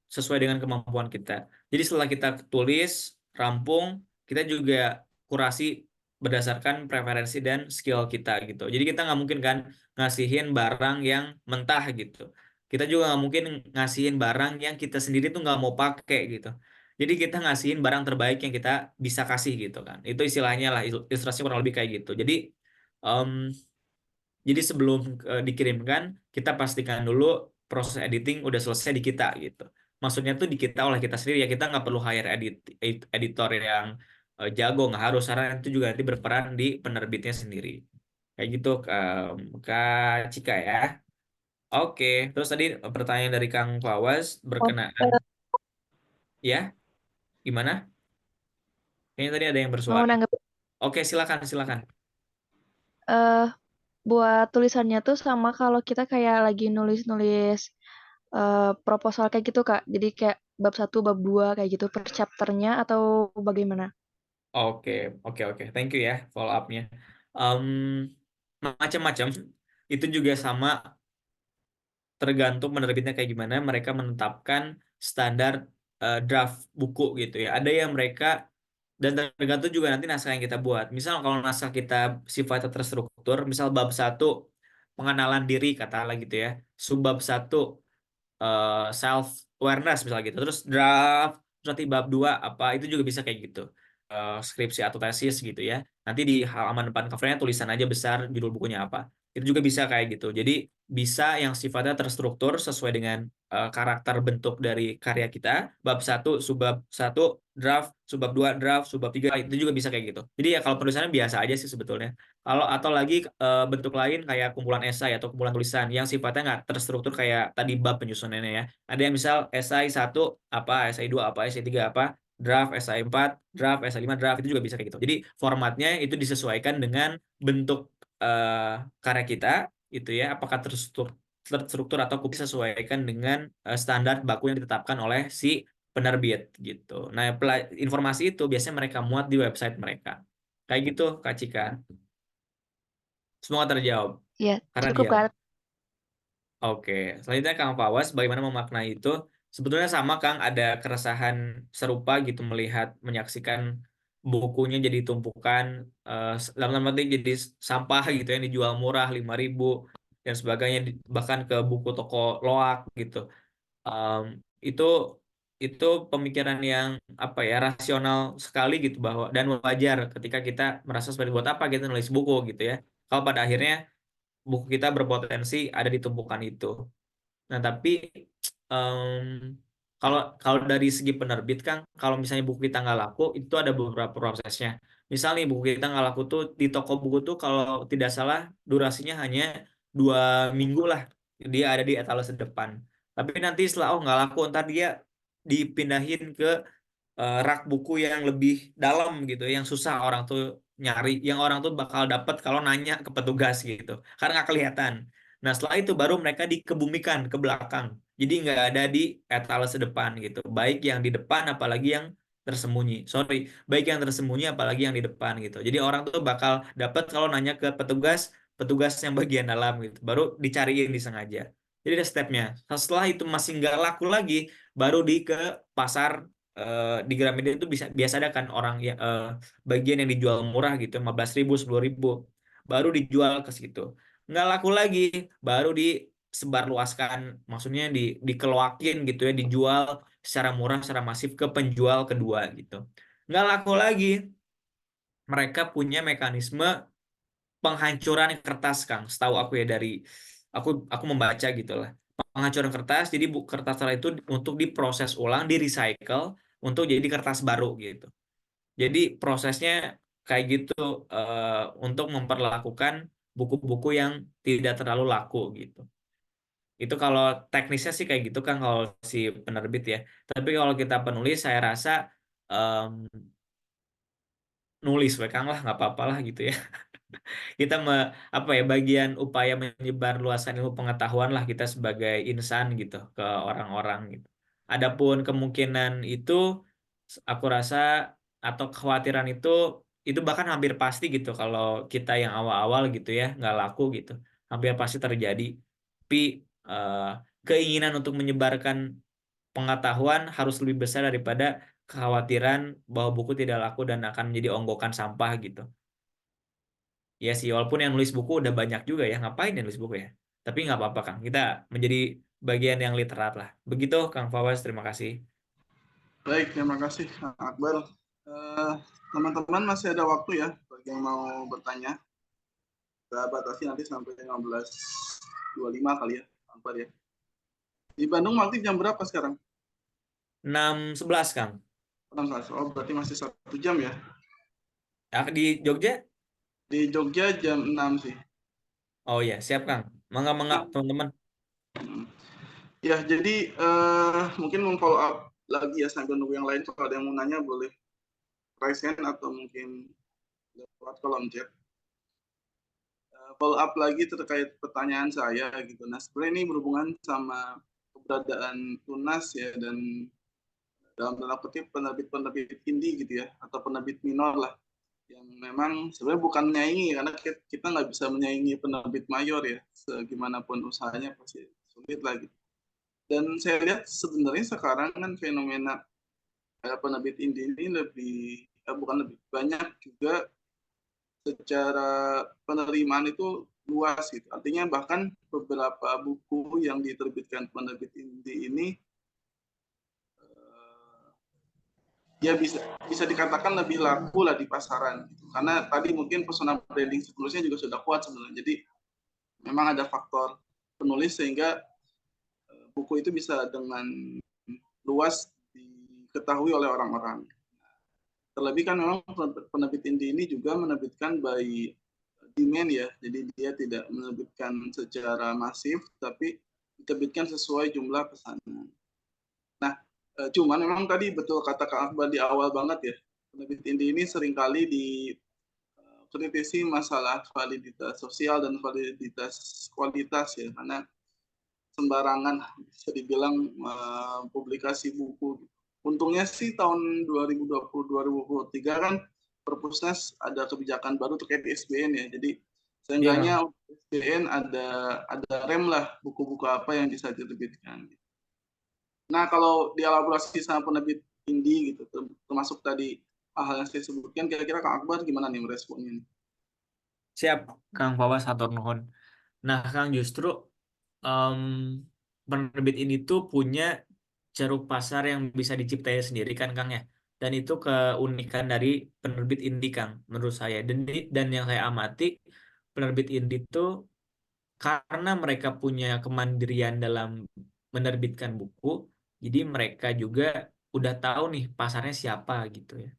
sesuai dengan kemampuan kita. Jadi setelah kita tulis, rampung, kita juga kurasi berdasarkan preferensi dan skill kita gitu. Jadi kita nggak mungkin kan ngasihin barang yang mentah gitu. Kita juga nggak mungkin ngasihin barang yang kita sendiri tuh nggak mau pakai gitu. Jadi kita ngasihin barang terbaik yang kita bisa kasih gitu kan. Itu istilahnya lah, ilustrasinya kurang lebih kayak gitu. Em, jadi sebelum dikirimkan, kita pastikan dulu proses editing udah selesai di kita gitu. Maksudnya tuh di kita oleh kita sendiri ya, kita nggak perlu hire editor yang jago, nggak harus. Karena itu juga nanti berperan di penerbitnya sendiri. Kayak gitu, Kak Cika ya. Oke, terus tadi pertanyaan dari Kang Fawaz berkenaan, ya, gimana? Kayaknya tadi ada yang Mau bersuara. nanggep Oke, silakan, silakan. eh buat tulisannya tuh sama kalau kita kayak lagi nulis-nulis proposal kayak gitu, Kak. Jadi kayak bab 1, bab 2 kayak gitu per chapternya atau bagaimana? Oke, oke, oke. Thank you ya follow up-nya. Em, Macam-macam. Itu juga sama tergantung penerbitnya kayak gimana. Mereka menetapkan standar draft buku gitu ya. Ada yang mereka dan tergantung juga nanti naskah yang kita buat. Misal kalau naskah kita sifatnya terstruktur, misal bab 1 pengenalan diri katakanlah gitu ya. Subbab 1 self awareness misalnya gitu. Terus draft terus nanti bab 2 apa itu juga bisa kayak gitu. Skripsi atau tesis gitu ya. Nanti di halaman depan covernya tulisan aja besar judul bukunya apa. Itu juga bisa kayak gitu. Jadi bisa yang sifatnya terstruktur sesuai dengan karakter bentuk dari karya kita. Bab 1 subbab 1 draft, subbab 2 draft, subbab 3 itu juga bisa kayak gitu. Jadi ya kalau penulisannya biasa aja sih sebetulnya. Kalau atau lagi bentuk lain kayak kumpulan esai atau kumpulan tulisan yang sifatnya nggak terstruktur kayak tadi bab penyusunannya ya. Ada yang misal esai 1 apa, esai 2 apa, esai 3 apa, draft, esai 4 draft, esai 5 draft itu juga bisa kayak gitu. Jadi formatnya itu disesuaikan dengan bentuk karya kita itu ya, apakah terstruktur atau disesuaikan dengan standar baku yang ditetapkan oleh si penerbit gitu. Nah, informasi itu biasanya mereka muat di website mereka. Kayak gitu, Kak Cika. Semoga terjawab. Ya, Karena cukup, dia. Kak. Oke, selanjutnya Kang Fawas, bagaimana memaknai itu? Sebetulnya sama Kang, ada keresahan serupa gitu melihat, menyaksikan bukunya jadi tumpukan, dalam tanda petik jadi sampah gitu yang dijual murah 5.000 dan sebagainya, bahkan ke buku toko loak gitu. Em, itu itu pemikiran yang apa ya rasional sekali gitu bahwa dan wajar ketika kita merasa seperti buat apa kita nulis buku gitu ya. Kalau pada akhirnya buku kita berpotensi ada di tumpukan itu. Nah, tapi em, kalau kalau dari segi penerbit kan, kalau misalnya buku kita nggak laku, itu ada beberapa prosesnya. Misalnya buku kita nggak laku tuh di toko buku tuh kalau tidak salah durasinya hanya 2 minggu lah. Dia ada di etalase depan. Tapi nanti setelah nggak laku, ntar dia dipindahin ke rak buku yang lebih dalam gitu, yang susah orang tuh nyari, yang orang tuh bakal dapat kalau nanya ke petugas gitu, karena nggak kelihatan. Nah, setelah itu baru mereka dikebumikan ke belakang. Jadi nggak ada di etalase depan gitu. Baik yang di depan apalagi yang tersembunyi. Sorry, baik yang tersembunyi apalagi yang di depan gitu. Jadi orang tuh bakal dapat kalau nanya ke petugas, petugas yang bagian dalam gitu. Baru dicariin disengaja. Jadi ada stepnya. Setelah itu masih nggak laku lagi, baru ke pasar di Gramedia itu bisa biasa ada kan orang yang bagian yang dijual murah gitu, 15.000, 10.000, baru dijual ke situ. Nggak laku lagi, baru disebarluaskan, maksudnya dikeluakin gitu ya, dijual secara murah, secara masif ke penjual kedua gitu. Nggak laku lagi, mereka punya mekanisme penghancuran kertas, Kang. Setahu aku ya dari aku membaca gitu lah. Penghancuran kertas, jadi kertas itu untuk diproses ulang, di recycle untuk jadi kertas baru gitu. Jadi prosesnya kayak gitu untuk memperlakukan buku-buku yang tidak terlalu laku gitu. Itu kalau teknisnya sih kayak gitu kan kalau si penerbit ya. Tapi kalau kita penulis saya rasa em, nulis we Kang lah nggak apa-apa lah gitu ya. Kita apa ya bagian upaya menyebarluaskan ilmu pengetahuan lah kita sebagai insan gitu ke orang-orang gitu. Adapun kemungkinan itu aku rasa atau kekhawatiran itu bahkan hampir pasti gitu kalau kita yang awal-awal gitu ya nggak laku gitu hampir pasti terjadi. Tapi eh, keinginan untuk menyebarkan pengetahuan harus lebih besar daripada kekhawatiran bahwa buku tidak laku dan akan menjadi onggokan sampah gitu. Ya sih, walaupun yang nulis buku udah banyak juga ya, ngapain yang nulis buku ya? Tapi nggak apa-apa, Kang. Kita menjadi bagian yang literat lah. Begitu, Kang Fawaz. Terima kasih. Baik, terima kasih Kang Akbar. Teman-teman masih ada waktu ya bagi yang mau bertanya. Kita batasi nanti sampai 15.25 kali ya, Kang Akbar ya. Di Bandung maghrib jam berapa sekarang? 6.11, Kang. 6.11. Oh, berarti masih 1 jam ya. Di Jogja? Di Jogja jam 6 sih. Oh iya, siap, Kang. Mangga-mangga, teman-teman. Ya, jadi mungkin memfollow up lagi ya sambil nunggu yang lain. Kalau ada yang mau nanya boleh raise hand atau mungkin lewat kolom chat. Follow up lagi terkait pertanyaan saya gitu. Nah, sebenarnya ini berhubungan sama keberadaan Tunas ya dan dalam tanda kutip penerbit-penerbit indie gitu ya atau penerbit minor lah yang memang sebenarnya bukan menyaingi karena kita nggak bisa menyaingi penerbit mayor ya segimanapun usahanya pasti sulit lagi. Dan saya lihat sebenarnya sekarang kan fenomena penerbit indie ini bukan lebih banyak juga secara penerimaan itu luas gitu. Artinya bahkan beberapa buku yang diterbitkan penerbit indie ini ya bisa dikatakan lebih laku lah di pasaran gitu. Karena tadi mungkin personal branding penulisnya juga sudah kuat sebenarnya. Jadi memang ada faktor penulis sehingga buku itu bisa dengan luas diketahui oleh orang-orang. Terlebih kan memang penerbit indie ini juga menerbitkan by demand ya, jadi dia tidak menerbitkan secara masif, tapi diterbitkan sesuai jumlah pesanan. Nah, cuman memang tadi betul kata Kak Akbar di awal banget ya, penerbit indie ini seringkali dikritisi masalah validitas sosial dan validitas kualitas ya, karena sembarangan bisa dibilang publikasi buku. Untungnya sih tahun 2020-2023 kan Perpusnas ada kebijakan baru terkait SBN ya. Jadi seenggaknya SBN ada rem lah buku-buku apa yang bisa diterbitkan. Nah kalau dielaborasi sama penerbit indie gitu, termasuk tadi hal yang saya sebutkan, kira-kira Kang Akbar gimana nih meresponnya? Siap, Kang Fawaz, hatur nuhun. Nah, Kang, justru penerbit ini tuh punya ceruk pasar yang bisa diciptai sendiri kan, Kang ya. Dan itu keunikan dari penerbit indie, Kang, menurut saya. Dan yang saya amati, penerbit indie itu karena mereka punya kemandirian dalam menerbitkan buku, jadi mereka juga udah tahu nih pasarnya siapa gitu ya.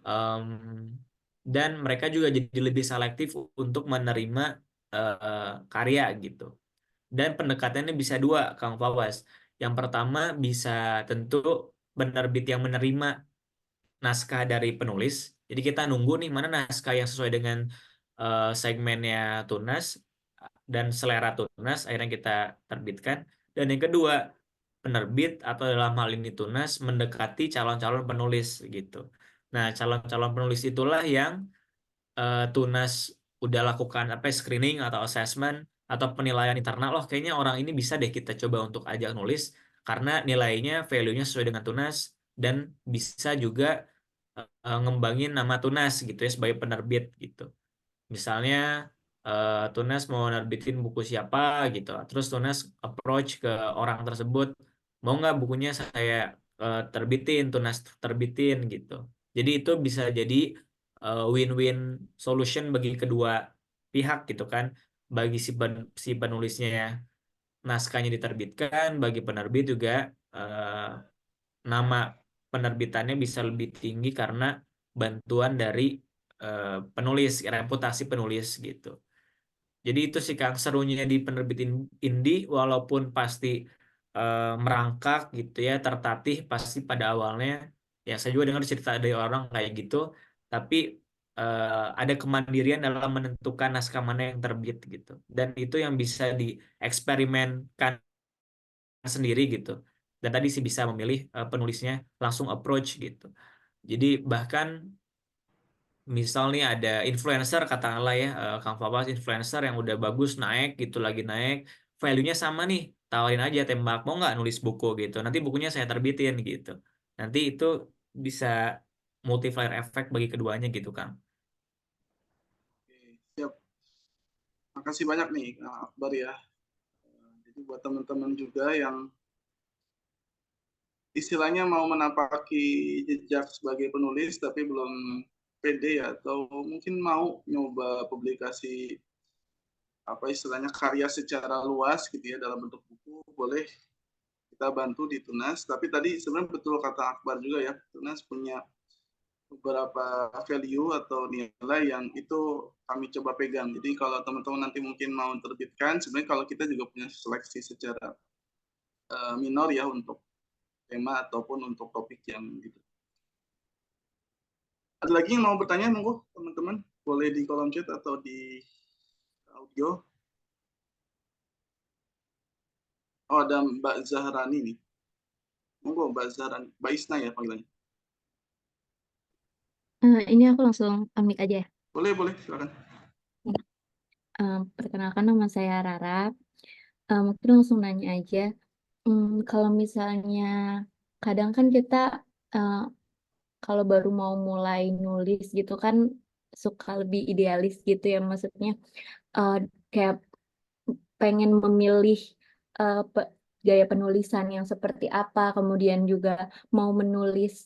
Em, dan mereka juga jadi lebih selektif untuk menerima karya gitu. Dan pendekatannya bisa dua, Kang Fawaz. Yang pertama bisa tentu penerbit yang menerima naskah dari penulis. Jadi kita nunggu nih mana naskah yang sesuai dengan segmennya Tunas. dan selera tunas akhirnya kita terbitkan. Dan yang kedua, penerbit atau dalam hal ini tunas mendekati calon-calon penulis gitu. Nah, calon-calon penulis itulah yang tunas udah lakukan screening atau assessment atau penilaian internal. Loh, kayaknya orang ini bisa deh kita coba untuk ajak nulis karena nilainya, value-nya sesuai dengan tunas dan bisa juga ngembangin nama tunas gitu ya sebagai penerbit gitu. Misalnya Tunas mau nerbitin buku siapa gitu, terus Tunas approach ke orang tersebut, mau nggak bukunya saya terbitin, Tunas terbitin gitu. Jadi itu bisa jadi win-win solution bagi kedua pihak gitu kan, bagi si penulisnya naskahnya diterbitkan, bagi penerbit juga nama penerbitannya bisa lebih tinggi karena bantuan dari penulis, reputasi penulis gitu. Jadi itu sih Kang serunya di penerbit indie, walaupun pasti merangkak gitu ya, tertatih pasti pada awalnya. Ya saya juga dengar cerita dari orang kayak gitu, tapi ada kemandirian dalam menentukan naskah mana yang terbit gitu. Dan itu yang bisa dieksperimenkan sendiri gitu. Dan tadi sih bisa memilih penulisnya langsung approach gitu. Jadi bahkan misal nih ada influencer katakanlah ya, Kang Fabas influencer yang udah bagus naik gitu, lagi naik, value-nya sama nih, tawarin aja tembak, mau nggak nulis buku gitu, nanti bukunya saya terbitin gitu. Nanti itu bisa multiplier effect bagi keduanya gitu Kang. Oke, siap. Makasih banyak nih Kang Akbar ya. Jadi buat teman-teman juga yang istilahnya mau menapaki jejak sebagai penulis tapi belum pede ya, atau mungkin mau nyoba publikasi apa istilahnya karya secara luas gitu ya dalam bentuk buku, boleh kita bantu di Tunas. Tapi tadi sebenarnya betul kata Akbar juga ya, Tunas punya beberapa value atau nilai yang itu kami coba pegang. Jadi kalau teman-teman nanti mungkin mau terbitkan, sebenarnya kalau kita juga punya seleksi secara minor ya untuk tema ataupun untuk topik yang gitu. Ada lagi yang mau bertanya, monggo teman-teman, boleh di kolom chat atau di audio. Oh, ada Mbak Zahrani nih. Monggo Mbak Zahrani, Mbak Isna ya panggilannya. Ini aku langsung ambil aja ya. Boleh, silakan. Perkenalkan nama saya Rara. Mungkin langsung nanya aja. Kalau misalnya kadang kan kita kalau baru mau mulai nulis gitu kan suka lebih idealis gitu ya, maksudnya kayak pengen memilih gaya penulisan yang seperti apa, kemudian juga mau menulis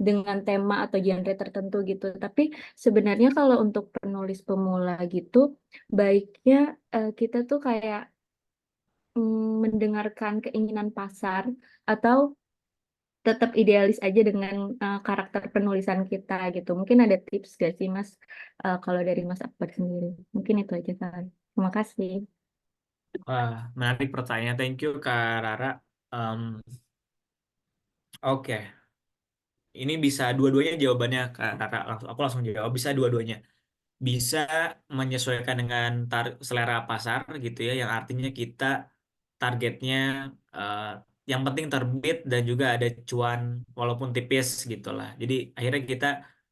dengan tema atau genre tertentu gitu. Tapi sebenarnya kalau untuk penulis pemula gitu, baiknya kita tuh kayak mendengarkan keinginan pasar atau tetap idealis aja dengan karakter penulisan kita gitu. Mungkin ada tips gak sih Mas kalau dari Mas Akbar sendiri? Mungkin itu aja kan. Terima kasih. Wah, menarik pertanyaan. Thank you Kak Rara. Oke. Ini bisa dua-duanya jawabannya Kak Rara. Aku langsung jawab. Bisa dua-duanya. Bisa menyesuaikan dengan selera pasar gitu ya, yang artinya kita targetnya yang penting terbit dan juga ada cuan walaupun tipis gitulah. Jadi akhirnya kita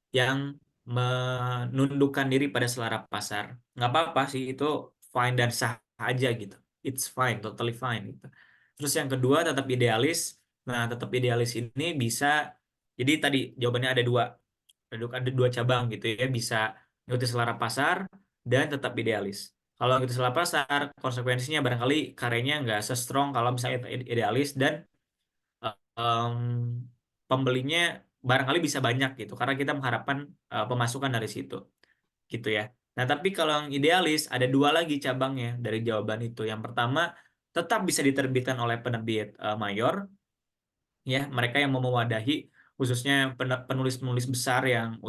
yang menundukkan diri pada selera pasar. Nggak apa-apa sih, itu fine dan sah aja gitu. It's fine, totally fine gitu. Terus yang kedua tetap idealis. Nah, tetap idealis ini bisa, jadi tadi jawabannya ada dua. Ada dua cabang gitu ya, bisa ngikuti selera pasar dan tetap idealis. Kalau ngikuti selera pasar, konsekuensinya barangkali karyanya nggak se-strong kalau misalnya idealis, dan em, pembelinya barangkali bisa banyak gitu karena kita mengharapkan pemasukan dari situ gitu ya. Nah, tapi kalau yang idealis ada dua lagi cabangnya dari jawaban itu. Yang pertama, tetap bisa diterbitkan oleh penerbit mayor ya, mereka yang mau mewadahi khususnya penulis-penulis besar yang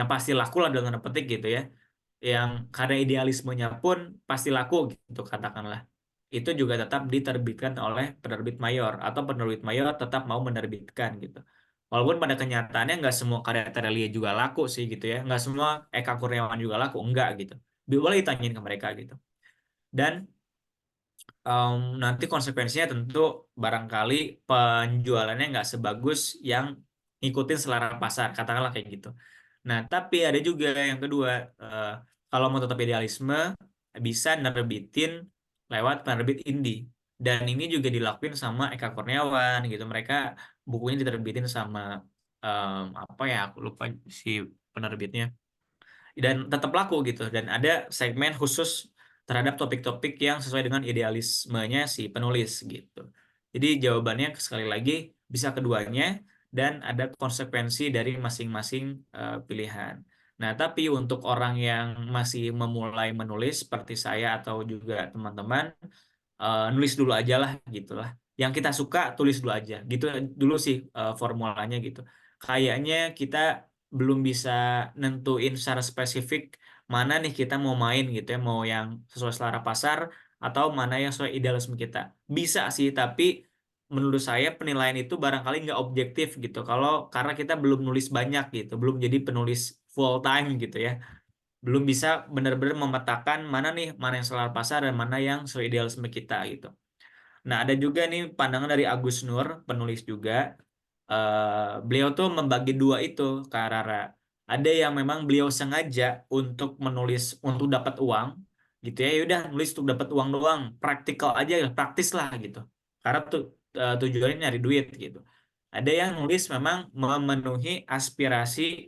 pasti laku lah dalam tanda petik gitu ya, yang karena idealismenya pun pasti laku gitu katakanlah, itu juga tetap diterbitkan oleh penerbit mayor atau penerbit mayor tetap mau menerbitkan gitu. Walaupun pada kenyataannya nggak semua karya Terelie juga laku sih gitu ya, nggak semua Eka Kurniawan juga laku, enggak gitu. boleh ditanyain ke mereka gitu. Dan nanti konsekuensinya tentu barangkali penjualannya nggak sebagus yang ngikutin selera pasar, katakanlah kayak gitu. Nah, tapi ada juga yang kedua, kalau mau tetap idealisme, bisa nerbitin lewat penerbit indie. Dan ini juga dilakuin sama Eka Kurniawan gitu. Mereka bukunya diterbitin sama apa ya, aku lupa si penerbitnya. Dan tetap laku gitu. Dan ada segmen khusus terhadap topik-topik yang sesuai dengan idealismenya si penulis gitu. Jadi jawabannya sekali lagi bisa keduanya dan ada konsekuensi dari masing-masing pilihan. Nah, tapi untuk orang yang masih memulai menulis seperti saya atau juga teman-teman, nulis dulu aja lah gitu lah. Yang kita suka tulis dulu aja gitu dulu sih formulanya gitu. Kayaknya kita belum bisa nentuin secara spesifik mana nih kita mau main gitu ya, mau yang sesuai selera pasar atau mana yang sesuai idealisme kita. Bisa sih, tapi menurut saya penilaian itu barangkali nggak objektif gitu. Kalau karena kita belum nulis banyak gitu, belum jadi penulis full time gitu ya. Belum bisa benar-benar memetakan mana nih mana yang selera pasar dan mana yang sesuai idealisme kita gitu. Nah, ada juga nih pandangan dari Agus Nur, penulis juga. Beliau tuh membagi dua itu, Kak Rara. Ada yang memang beliau sengaja untuk menulis untuk dapat uang, gitu ya. Yaudah, nulis untuk dapat uang doang, praktikal aja, praktis lah gitu. Karena tujuannya nyari duit gitu. Ada yang nulis memang memenuhi aspirasi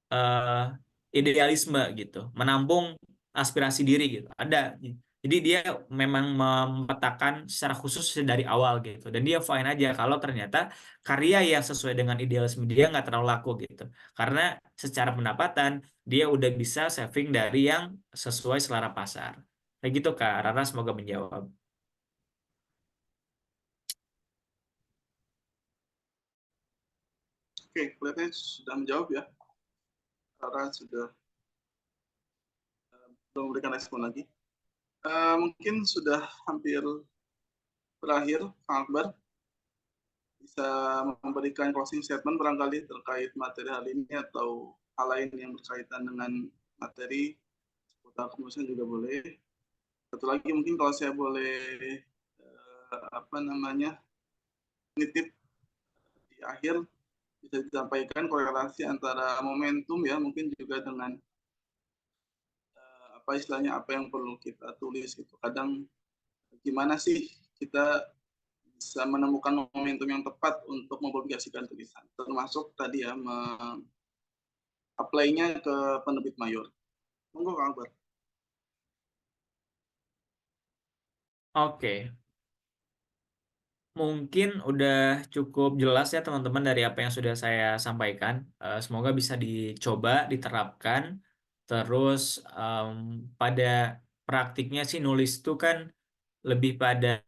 eh, idealisme gitu, menampung aspirasi diri gitu. Ada. Jadi dia memang memetakan secara khusus dari awal gitu. Dan dia fine aja kalau ternyata karya yang sesuai dengan idealisme dia nggak terlalu laku gitu. Karena secara pendapatan dia udah bisa saving dari yang sesuai selera pasar. Kayak gitu Kak Rara, semoga menjawab. Oke, kelihatannya sudah menjawab ya. Karena sudah belum memberikan respon lagi. Mungkin sudah hampir berakhir, Kang Akbar. Bisa memberikan closing statement barangkali terkait materi hari ini atau hal lain yang berkaitan dengan materi seputar kemudian juga boleh. Satu lagi mungkin kalau saya boleh nitip di akhir bisa disampaikan korelasi antara momentum ya mungkin juga dengan apa istilahnya apa yang perlu kita tulis gitu. Kadang gimana sih kita bisa menemukan momentum yang tepat untuk mempublikasikan tulisan, termasuk tadi ya apply-nya ke penerbit mayor. Monggo Kang Akbar. Oke. Mungkin udah cukup jelas ya teman-teman dari apa yang sudah saya sampaikan. Semoga bisa dicoba, diterapkan. Terus pada praktiknya sih nulis itu kan lebih pada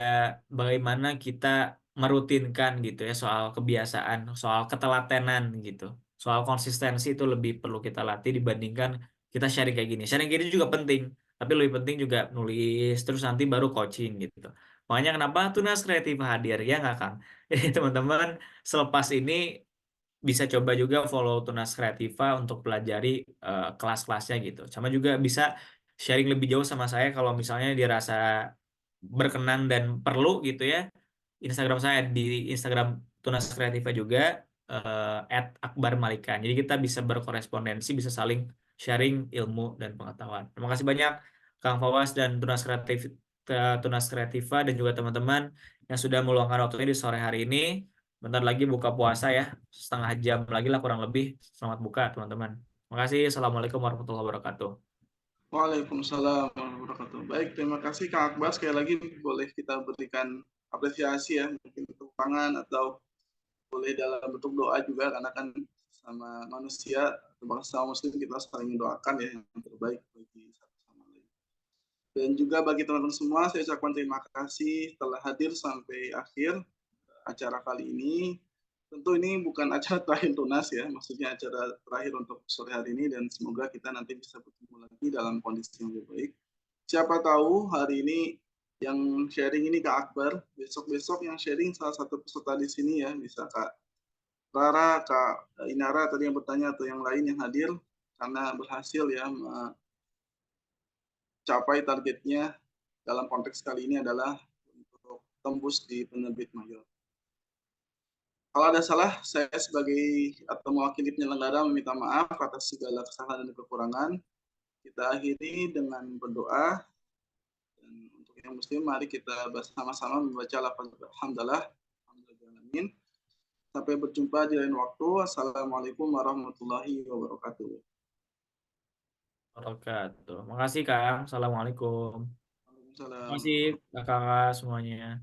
bagaimana kita merutinkan gitu ya soal kebiasaan, soal ketelatenan gitu. Soal konsistensi itu lebih perlu kita latih dibandingkan kita sharing kayak gini. Sharing gini juga penting, tapi lebih penting juga nulis terus nanti baru coaching gitu. Makanya kenapa Tunas Kreatif hadir ya nggak Kang? Jadi teman-teman selepas ini bisa coba juga follow Tunas Kreativa untuk pelajari kelas-kelasnya gitu. Sama juga bisa sharing lebih jauh sama saya kalau misalnya dirasa berkenan dan perlu gitu ya. Instagram saya di Instagram Tunas Kreativa juga @akbarmalikan. Jadi kita bisa berkorespondensi, bisa saling sharing ilmu dan pengetahuan. Terima kasih banyak Kang Fawas dan Tunas Kreativa dan juga teman-teman yang sudah meluangkan waktunya di sore hari ini. Bentar lagi buka puasa ya, setengah jam lagi lah kurang lebih. Selamat buka teman-teman. Terima kasih. Assalamualaikum warahmatullahi wabarakatuh. Waalaikumsalam warahmatullahi wabarakatuh. Baik, terima kasih Kang Akbar. Sekali lagi boleh kita berikan apresiasi ya, mungkin tepuk tangan atau boleh dalam bentuk doa juga karena kan sama manusia, sama muslim kita saling mendoakan ya yang terbaik bagi satu sama lain. Dan juga bagi teman-teman semua, saya ucapkan terima kasih telah hadir sampai akhir acara kali ini. Tentu ini bukan acara terakhir Tunas ya, maksudnya acara terakhir untuk sore hari ini dan semoga kita nanti bisa bertemu lagi dalam kondisi yang lebih baik. Siapa tahu hari ini yang sharing ini Kak Akbar, besok-besok yang sharing salah satu peserta di sini ya, bisa Kak Rara, Kak Inara tadi yang bertanya atau yang lain yang hadir karena berhasil ya capai targetnya dalam konteks kali ini adalah untuk tembus di penerbit mayor. Kalau ada salah, saya sebagai atau mewakili penyelenggara meminta maaf atas segala kesalahan dan kekurangan. Kita akhiri dengan berdoa. Dan untuk yang muslim, mari kita bersama-sama membaca lafaz hamdalah. Alhamdulillahirrahmanirrahim. Sampai berjumpa di lain waktu. Assalamualaikum warahmatullahi wabarakatuh. Wabarakatuh. Makasih Kang. Assalamualaikum. Terima Waalaikumsalam. kasih kakak semuanya.